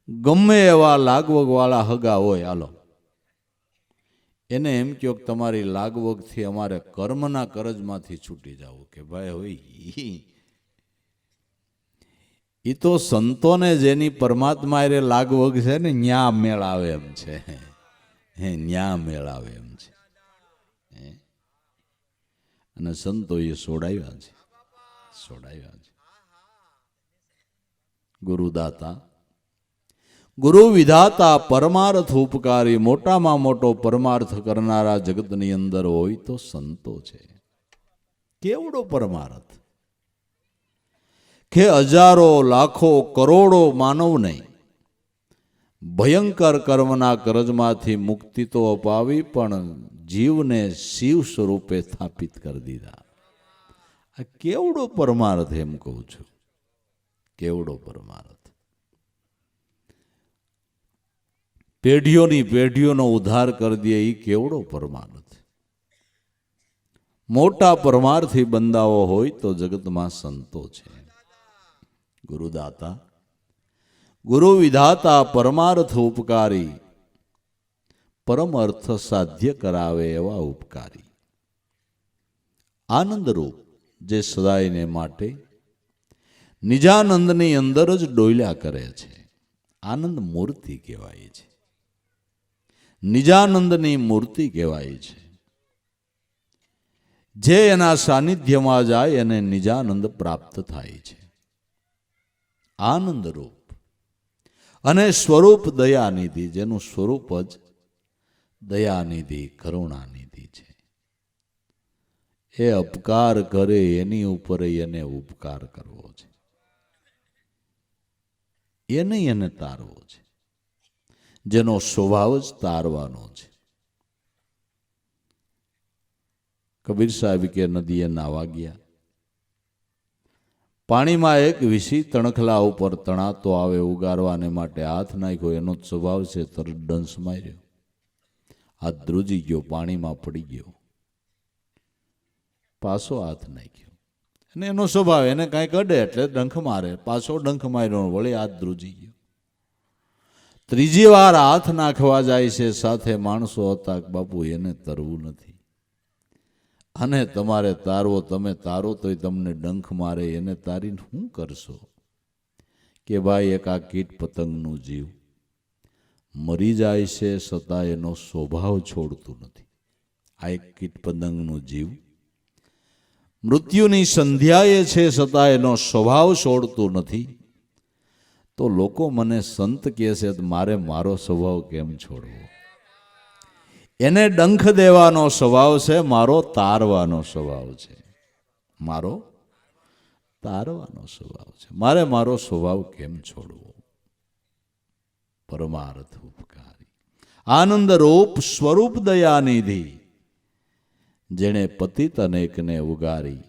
ગમે એવા લાગવગવાળા હગા હોય, હાલો એને એમ કહો કે તમારી લાગવગથી અમારે કર્મના કરજમાંથી છૂટી જવું, કે ભાઈ હોય એ તો સંતોને જેની પરમાત્મા એ લાગવગ છે ને ન્યા મેળ આવે એમ છે. ન્યા મેળ આવે એમ છે. અને સંતોએ છોડાવ્યા છે, છોડાવ્યા છે. ગુરુદાતા, ગુરુ વિધાતા પરમાર્થ ઉપકારી, મોટામાં મોટો પરમાર્થ કરનારા જગતની અંદર હોય તો સંતો છે. કેવડો પરમાર્થ કે હજારો લાખો કરોડો માનવને ભયંકર કર્મના કરજમાંથી મુક્તિ તો અપાવી, પણ જીવને શિવ સ્વરૂપે સ્થાપિત કરી દીધા. આ કેવડો પરમાર્થ એમ કહું છું, કેવડો પરમાર્થ. પેઢીઓની પેઢીઓનો ઉદ્ધાર કરી દે એ કેવડો પરમાર્થ. મોટા પરમાર્થી બંદાઓ હોય તો જગતમાં સંતો છે. ગુરુદાતા ગુરુ વિધાતા પરમાર્થ ઉપકારી, પરમ અર્થ સાધ્ય કરાવે એવા ઉપકારી. આનંદરૂપ જે સદાયને માટે નિજાનંદની અંદર જ ડોલ્યા કરે છે, આનંદ મૂર્તિ કહેવાય છે, નિજાનંદની મૂર્તિ કહેવાય છે. જે એના સાનિધ્યમાં જાય એને નિજાનંદ પ્રાપ્ત થાય છે. આનંદરૂપ અને સ્વરૂપ દયાનિધિ, જેનું સ્વરૂપ જ દયાનિધિ કરુણાનિધિ છે. એ અપકાર કરે એની ઉપર એને ઉપકાર કરવો છે, એને તારવો છે, જેનો સ્વભાવ જ તારવાનો છે. કબીર સાહેબ કે નદીએ નાવા ગયા, પાણીમાં એક વિસી તણખલા ઉપર તણાતો આવે, ઉગારવાને માટે હાથ નાખ્યો, એનો જ સ્વભાવ છે, તરત ડંસ માર્યો, હાથ ધ્રુજી ગયો, પાણીમાં પડી ગયો, પાછો હાથ નાખ્યો, અને એનો સ્વભાવ, એને કાંઈક અડે એટલે ડંખ મારે, પાછો ડંખ માર્યો, વળી હાથ ધ્રુજી ગયો. ત્રીજી વાર હાથ નાખવા જાય છે, સાથે માણસો હતા, બાપુ એને તરવું નથી, અને તમારે તારવો, તમે તારો તોય તમને ડંખ મારે, એને તારીને શું કરશો? કે ભાઈ એક આ કીટ પતંગનું જીવ મરી જાય છે, છતાં એનો સ્વભાવ છોડતું નથી. આ એક કીટ પતંગનું જીવ મૃત્યુની સંધ્યાએ છે, છતાં એનો સ્વભાવ છોડતું નથી. તો લોકો મને સંત કહે છે, મારે મારો સ્વભાવ કેમ છોડવો? એને ડંખ દેવાનો સ્વભાવ છે, મારો તારવાનો સ્વભાવ છે, મારો તારવાનો સ્વભાવ છે. મારે મારો સ્વભાવ કેમ છોડવો? પરમાર્થ ઉપકારી, આનંદ રૂપ સ્વરૂપ દયાનિધિ, જેણે પતિત અનેકને ઉગારી,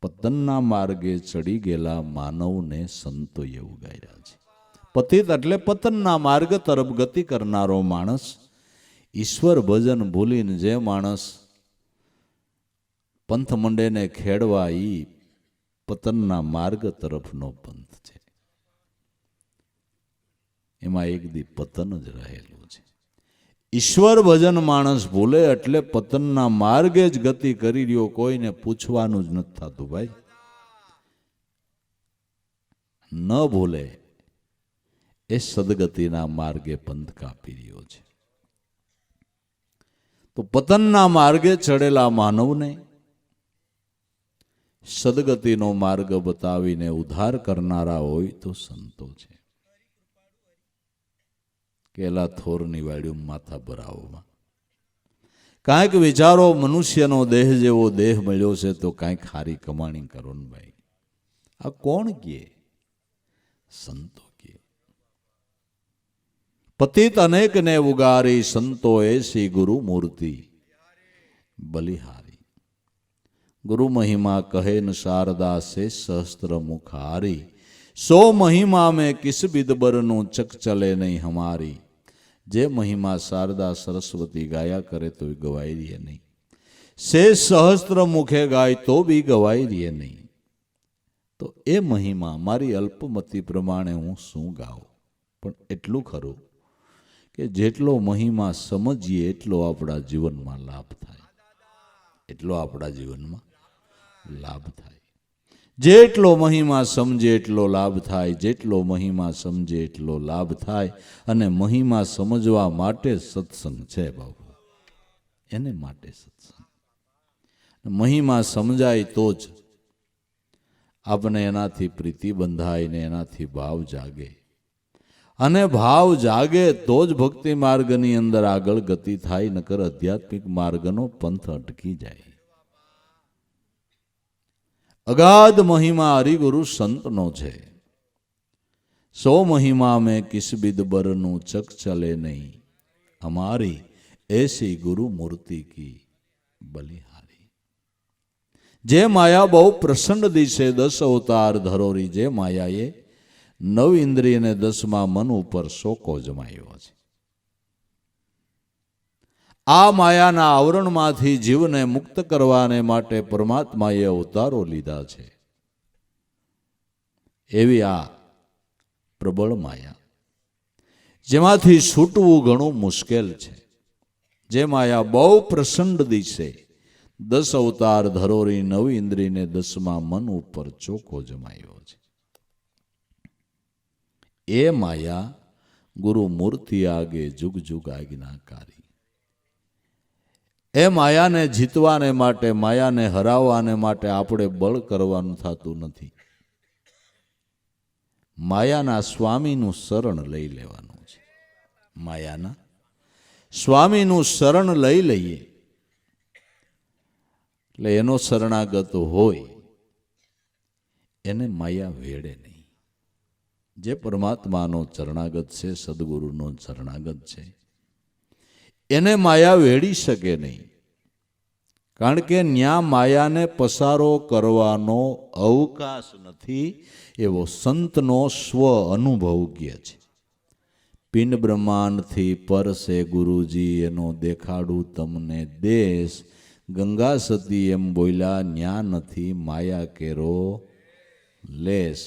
પતનના માર્ગે ચડી ગયેલા માનવને સંતોએ ઉગાર્યા છે. પતિત એટલે પતનના માર્ગ તરફ ગતિ કરનારો માણસ, ઈશ્વર ભજન ભૂલીને જે માણસ પંથ મંડેને ખેડવા, ઈ પતનના માર્ગ તરફનો પંથ છે. એમાં એક દી પતન જ રહેલું છે. ઈશ્વર ભજન માણસ ભૂલે એટલે પતનના માર્ગે જ ગતિ કરી રહ્યો, કોઈને પૂછવાનું જ નથી થતું. ભાઈ ન ભૂલે એ સદગતિના માર્ગે પંથ કાપી રહ્યો છે. તો પતનના માર્ગે ચડેલા માનવને સદગતિનો માર્ગ બતાવીને ઉદ્ધાર કરનારા હોય તો સંતો છે. કેલા થોરની વાડ્યું માથા ભરાવોમાં કાંઈક વિચારો, મનુષ્યનો દેહ જેવો દેહ મળ્યો છે તો કાંઈક ખારી કમાણી કરો ને ભાઈ. આ કોણ કહે? સંતો કહે. પતિત અનેકને ઉગારી, સંતો એસી ગુરુ મૂર્તિ બલિહારી. ગુરુ મહિમા કહે ન શારદા સે સહસ્ત્ર મુખ હારી, સો મહિમા મેં કિસ બિદબરનું ચક ચલે નહીં હમારી. જે મહિમા શારદા સરસ્વતી ગાયા કરે તો ગવાઈ રહીએ નહીં, સે સહસ્ત્ર મુખે ગાય તો બી ગવાઈ રહીએ નહીં. તો એ મહિમા મારી અલ્પમતી પ્રમાણે હું શું ગાઉં? પણ એટલું ખરું કે જેટલો મહિમા સમજીએ એટલો આપણા જીવનમાં લાભ થાય, એટલો આપણા જીવનમાં લાભ થાય. જેટલો મહિમા સમજે એટલો લાભ થાય, જેટલો મહિમા સમજે એટલો લાભ થાય. અને મહિમા સમજવા માટે સત્સંગ છે બાબુ, એને માટે સત્સંગ. મહિમા સમજાય તો જ આપણે એનાથી પ્રીતિ બંધાય ને એનાથી ભાવ જાગે. અને ભાવ જાગે તો જ ભક્તિ માર્ગની અંદર આગળ ગતિ થાય, નકર આધ્યાત્મિક માર્ગનો પંથ અટકી જાય. અગાધ મહિમા હરિગુરુ સંતનો છે. સો મહિમા મેં કિસ બિદબરનું ચક ચલે નહીં, અમારી એસી ગુરુ મૂર્તિ કી બલિહારી. જે માયા બહુ પ્રસન્ન દિશે 10 અવતાર ધરોરી, જે માયાએ 9 ઇન્દ્રિયને 10મા મન ઉપર શોકો જમાયો છે. આ માયાના આવરણમાંથી જીવને મુક્ત કરવાને માટે પરમાત્માએ અવતારો લીધા છે. એવી આ પ્રબળ માયા, જેમાંથી છૂટવું ઘણું મુશ્કેલ છે. જે માયા બહુ પ્રચંડ દિશે 10 અવતાર ધરોરી, 9 ઇન્દ્રિયને 10મા મન ઉપર ચોકો જમાયો છે. એ માયા ગુરુ મૂર્તિ આગે જુગ જુગ આજ્ઞાકારી. એ માયાને જીતવાને માટે, માયાને હરાવવાને માટે આપણે બળ કરવાનું થતું નથી. માયાના સ્વામીનું શરણ લઈ લેવાનું છે. માયાના સ્વામીનું શરણ લઈ લઈએ એટલે એનો શરણાગત હોય એને માયા વેડે નહીં. જે પરમાત્માનો ચરણાગત છે, સદગુરુનો ચરણાગત છે, એને માયા વેડી શકે નહીં. કારણ કે ન્યા માયાને પસારો કરવાનો અવકાશ નથી, એવો સંતનો સ્વ અનુભવજ્ઞ છે. પિંડ બ્રહ્માંડથી પરસે ગુરુજી, એનો દેખાડું તમને દેશ. ગંગા સતી એમ બોલ્યા, ન્યા નથી માયા કેરો લેશ.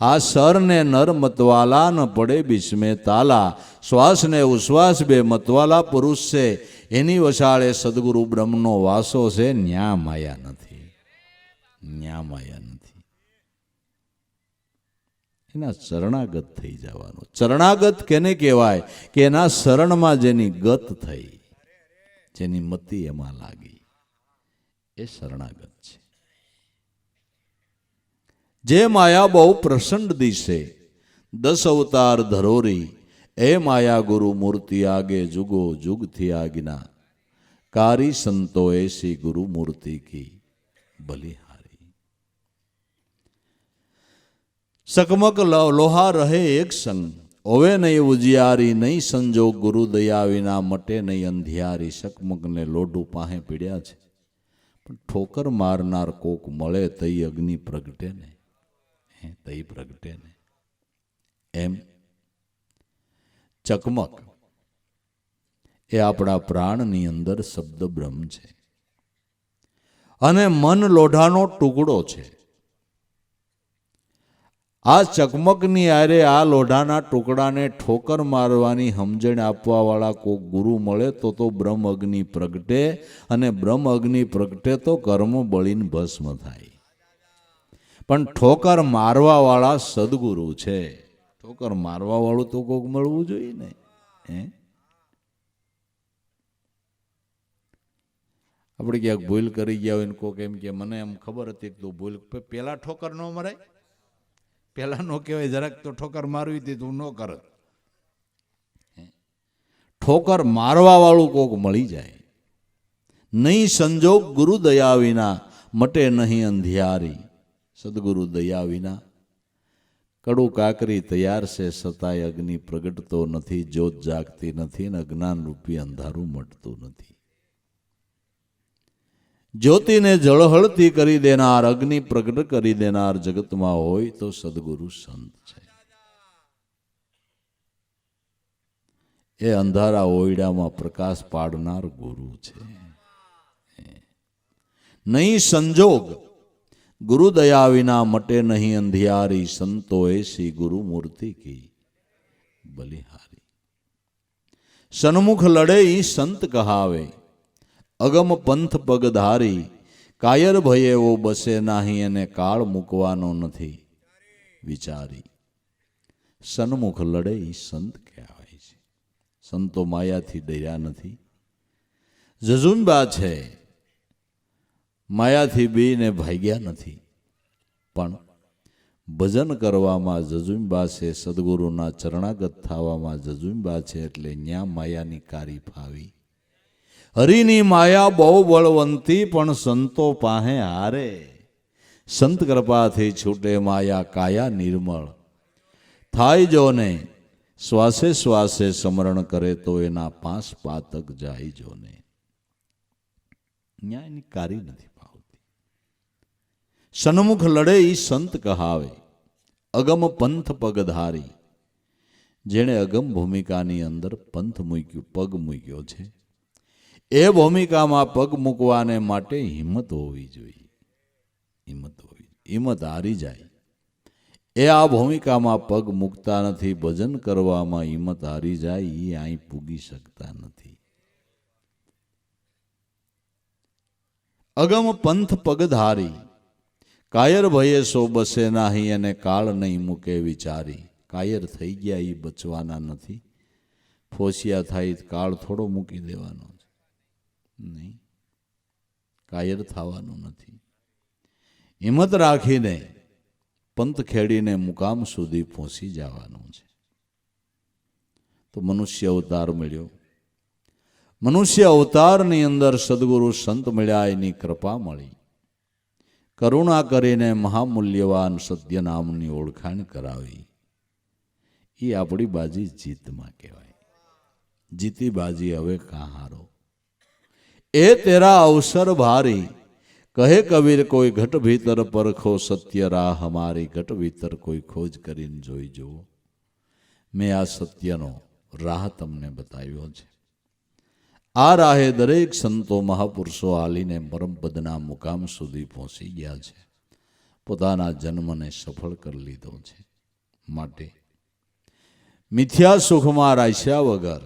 આ સરને નર મતવાલા ન પડે બિસ્મે તાલા. શ્વાસ ને ઉશ્વાસ બે મતવાલા પુરુષ છે, એની વસાળે સદગુરુ બ્રહ્મનો વાસો છે. ન્યા માયા નથી, ન્યા માયા નથી. એના શરણાગત થઈ જવાનું. શરણાગત કેને કહેવાય? કે એના શરણમાં જેની ગત થઈ, જેની મતિ એમાં લાગી, એ શરણાગત છે. જે માયા બહુ પ્રચંડ દિશે 10 અવતાર ધરોરી, એ માયા ગુરુ મૂર્તિ આગે જુગો જુગથી આજ્ઞા કારી. સંતો એસી ગુરુ મૂર્તિ કી બલિહારી. સકમક લોહા રહે એક સંગ, હોવે નહીં ઉજિયારી. નહીં સંજોગ ગુરુ દયા વિના મટે નહીં અંધિયારી. સકમકને લોઢું પાસે પીડ્યા છે, પણ ઠોકર મારનાર કોક મળે તઈ અગ્નિ પ્રગટે ને, તઈ પ્રગટે ને. એમ ચકમક એ આપણા પ્રાણની અંદર શબ્દ બ્રહ્મ છે, અને મન લોઢાનો ટુકડો છે. આ ચકમકની આરે આ લોઢાના ટુકડાને ઠોકર મારવાની સમજણ આપવા વાળા કોઈ ગુરુ મળે તો બ્રહ્મ અગ્નિ પ્રગટે, અને બ્રહ્મ અગ્નિ પ્રગટે તો કર્મ બળીને ભસ્મ થાય. પણ ઠોકર મારવા વાળા સદગુરુ છે. ઠોકર મારવા વાળું તો કોક મળવું જોઈએ ને. આપણે ક્યાંક ભૂલ કરી ગયા હોય ને કોક એમ કે મને એમ ખબર હતી તો ભૂલ, પેલા ઠોકર ન મરાય, પેલા નો કહેવાય જરાક તો ઠોકર મારવી હતી તું ન કરત. ઠોકર મારવા વાળું કોક મળી જાય. નહીં સંજોગ ગુરુ દયા વિના મટે નહીં અંધિયારી. સદગુરુ દયા વિના કડું કાકરી તૈયાર છે, સતાય અગ્નિ પ્રગટતો નથી. જ્યોત જાગતી નથી ને અજ્ઞાન રૂપી અંધારું મટતું નથી. જ્યોતિને જળહળતી કરી દેનાર, અગ્નિ પ્રગટ કરી દેનાર જગતમાં હોય તો સદગુરુ સંત છે. એ અંધારા ઓયડામાં પ્રકાશ પાડનાર ગુરુ છે. નહીં સંજોગ ગુરુ દયા વિના મટે નહીં અંધિયારી. સંતો એસી ગુરુ મૂર્તિ કી બલિહારી. સન્મુખ લડે ઈ સંત કહાવે, અગમ પંથ પગધારી. કાયર ભય એવો બસે નાહી, એને કાળ મૂકવાનો નથી વિચારી. સન્મુખ લડે ઈ સંત કહેવાય છે. સંતો માયાથી ડર્યા નથી. જજુંબા છે, માયાથી બીને ભાગ્યા નથી, પણ ભજન કરવામાં જજુંબા છે, સદગુરુના ચરણાગત થવામાં જજુંબા છે, એટલે ન્યા માયાની કારી ફાવી. હરિની માયા બહુ બળવંતી પણ સંતો પાહે હારે. સંત કૃપાથી છૂટે માયા કાયા નિર્મળ થાય. જોને શ્વાસે શ્વાસે સ્મરણ કરે તો એના 5 પાતક જાય. જોને ન્યાયની કારી નથી પાવતી. સન્મુખ લડે ઈ સંત કહાવે, અગમ પંથ પગધારી. જેણે અગમ ભૂમિકાની અંદર પંથ મૂક્યું, પગ મૂક્યો છે, એ ભૂમિકામાં પગ મૂકવાને માટે હિંમત હોવી જોઈએ. હિંમત હારી જાય. એ આ ભૂમિકામાં પગ મૂકતા નથી, ભજન કરવામાં હિંમત હારી જાય, એ અહીં પૂગી શકતા નથી. અગમ પંથ પગધારી, કાયર ભયે સો બસે નાહી, અને કાળ નહીં મૂકે વિચારી. કાયર થઈ ગયા એ બચવાના નથી. ફોસિયા થાય કાળ થોડો મૂકી દેવાનો છે, નહીં, કાયર થવાનું નથી. હિંમત રાખીને પંથ ખેડીને મુકામ સુધી પહોંચી જવાનું છે. તો મનુષ્ય અવતાર મળ્યો. મનુષ્ય અવતારની અંદર સદગુરુ સંત મળ્યા, એની કૃપા મળી. કરુણા કરીને મહામૂલ્યવાન સત્ય નામની ઓળખાણ કરાવી. એ આપણી બાજી જીતમાં કહેવાય. જીતી બાજી હવે કાં હારો. એ તેરા અવસર ભારી, કહે કબીર કોઈ ઘટ ભીતર પરખો, સત્ય રાહ હમારી. ઘટ ભીતર કોઈ ખોજ કરીને જોઈ જુઓ. મેં આ સત્યનો રાહ તમને બતાવ્યો છે. આ રાહે દરેક સંતો મહાપુરુષો હાલીને પરમપદના મુકામ સુધી પહોંચી ગયા છે. પોતાના જન્મને સફળ કરી લીધો છે. માટે મિથ્યા સુખમાં રાશ્યા વગર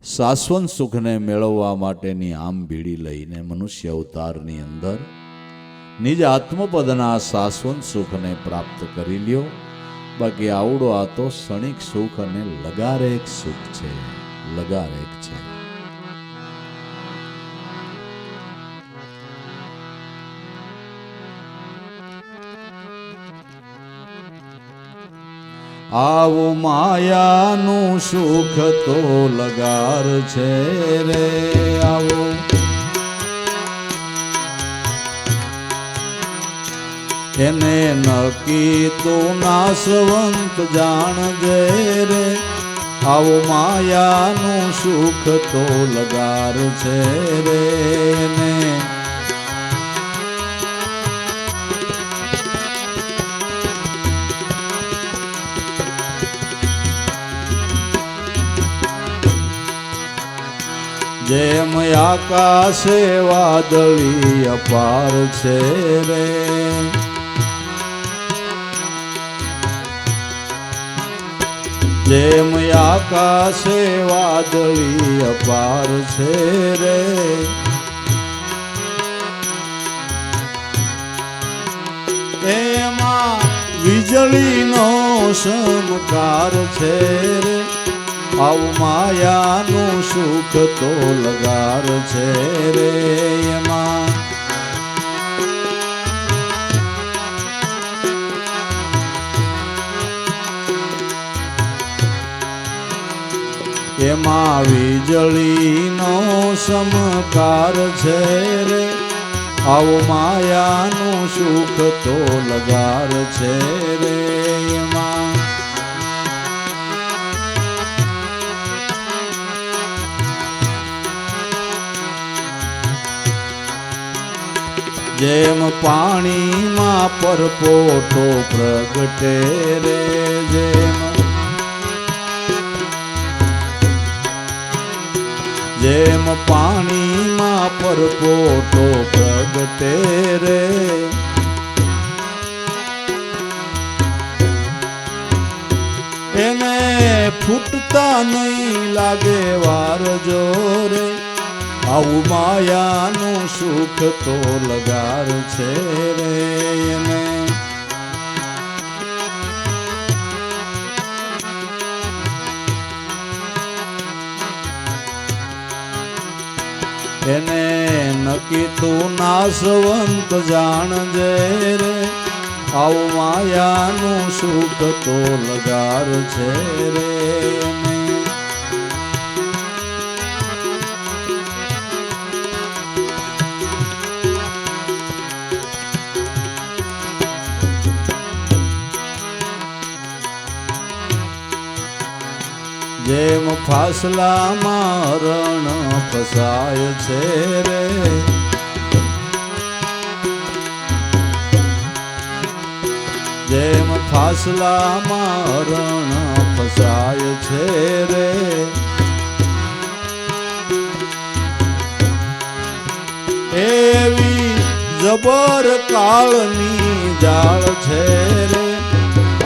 શાશ્વત સુખને મેળવવા માટેની આમ ભીડી લઈને મનુષ્ય અવતારની અંદર નિજ આત્મપદના શાશ્વત સુખને પ્રાપ્ત કરી લ્યો. બાકી આવડો આ તો ક્ષણિક સુખ અને લગારેક સુખ છે. લગારેક છે. આવો માયાનું સુખ તો લગાર છે રે. આવો એને નક્કી તો નાશવંત જાણજે રે. આવો માયાનું સુખ તો લગાર છે રે. એને જેમ આકાશે વાદળી અપાર છે રે. જેમ આકાશે વાદળી અપાર છે રે. એમાં વીજળીનો ચમકાર છે રે. આવું માયાનું સુખ તો લગાર છે રે. એમાં એમાં વીજળીનો ચમકાર છે રે. આવું માયાનું સુખ તો લગાર છે રે. એમાં જેમ પાણીમાં પરપોટો પ્રગટે રે. જેમ પાણીમાં પરપોટો પ્રગટે રે. એને ફૂટતા નહીં લાગે વાર જોરે. આવું માયાનું સુખ તો લગાર છે રે. એને એને નક્કી તું નાશવંત જાણજે રે. આવું માયાનું સુખ તો લગાર છે રે. જેમ ફાસલામાં રણ ફસાય છે રે, જેમ ફાસલામાં રણ ફસાય છે રે, એવી જબર કાળની જાળ છે રે.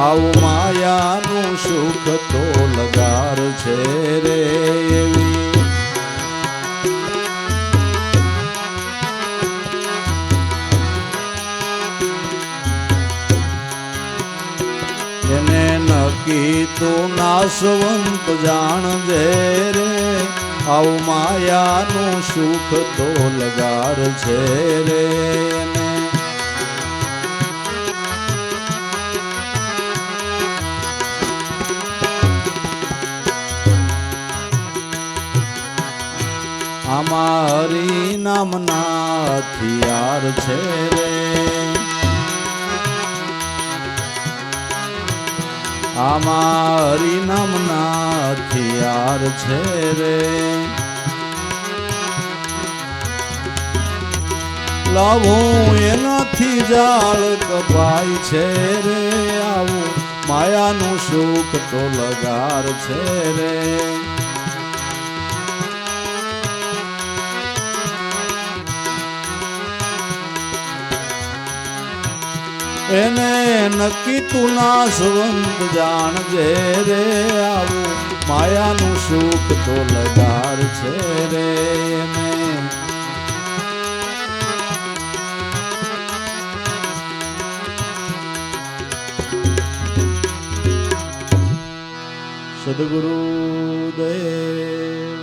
આવું માયાનું સુખ તો લગાર છે રે. એને નક્કી તું નાશવંત જાણજે રે. આવું માયાનું સુખ તો લગાર છે રે. આમાં હરિ નામના હથિયાર છે રે, આમાં હરિ નામના હથિયાર છે રે. લાવું એનાથી જાળ કપાય છે રે. આવું માયાનું સુખ તો લગાર છે રે. એને નક્કી તું નાશવંત જાણજે રે. આવું માયાનું સુખ તો લગાર છે રે. સદગુરુ દેવ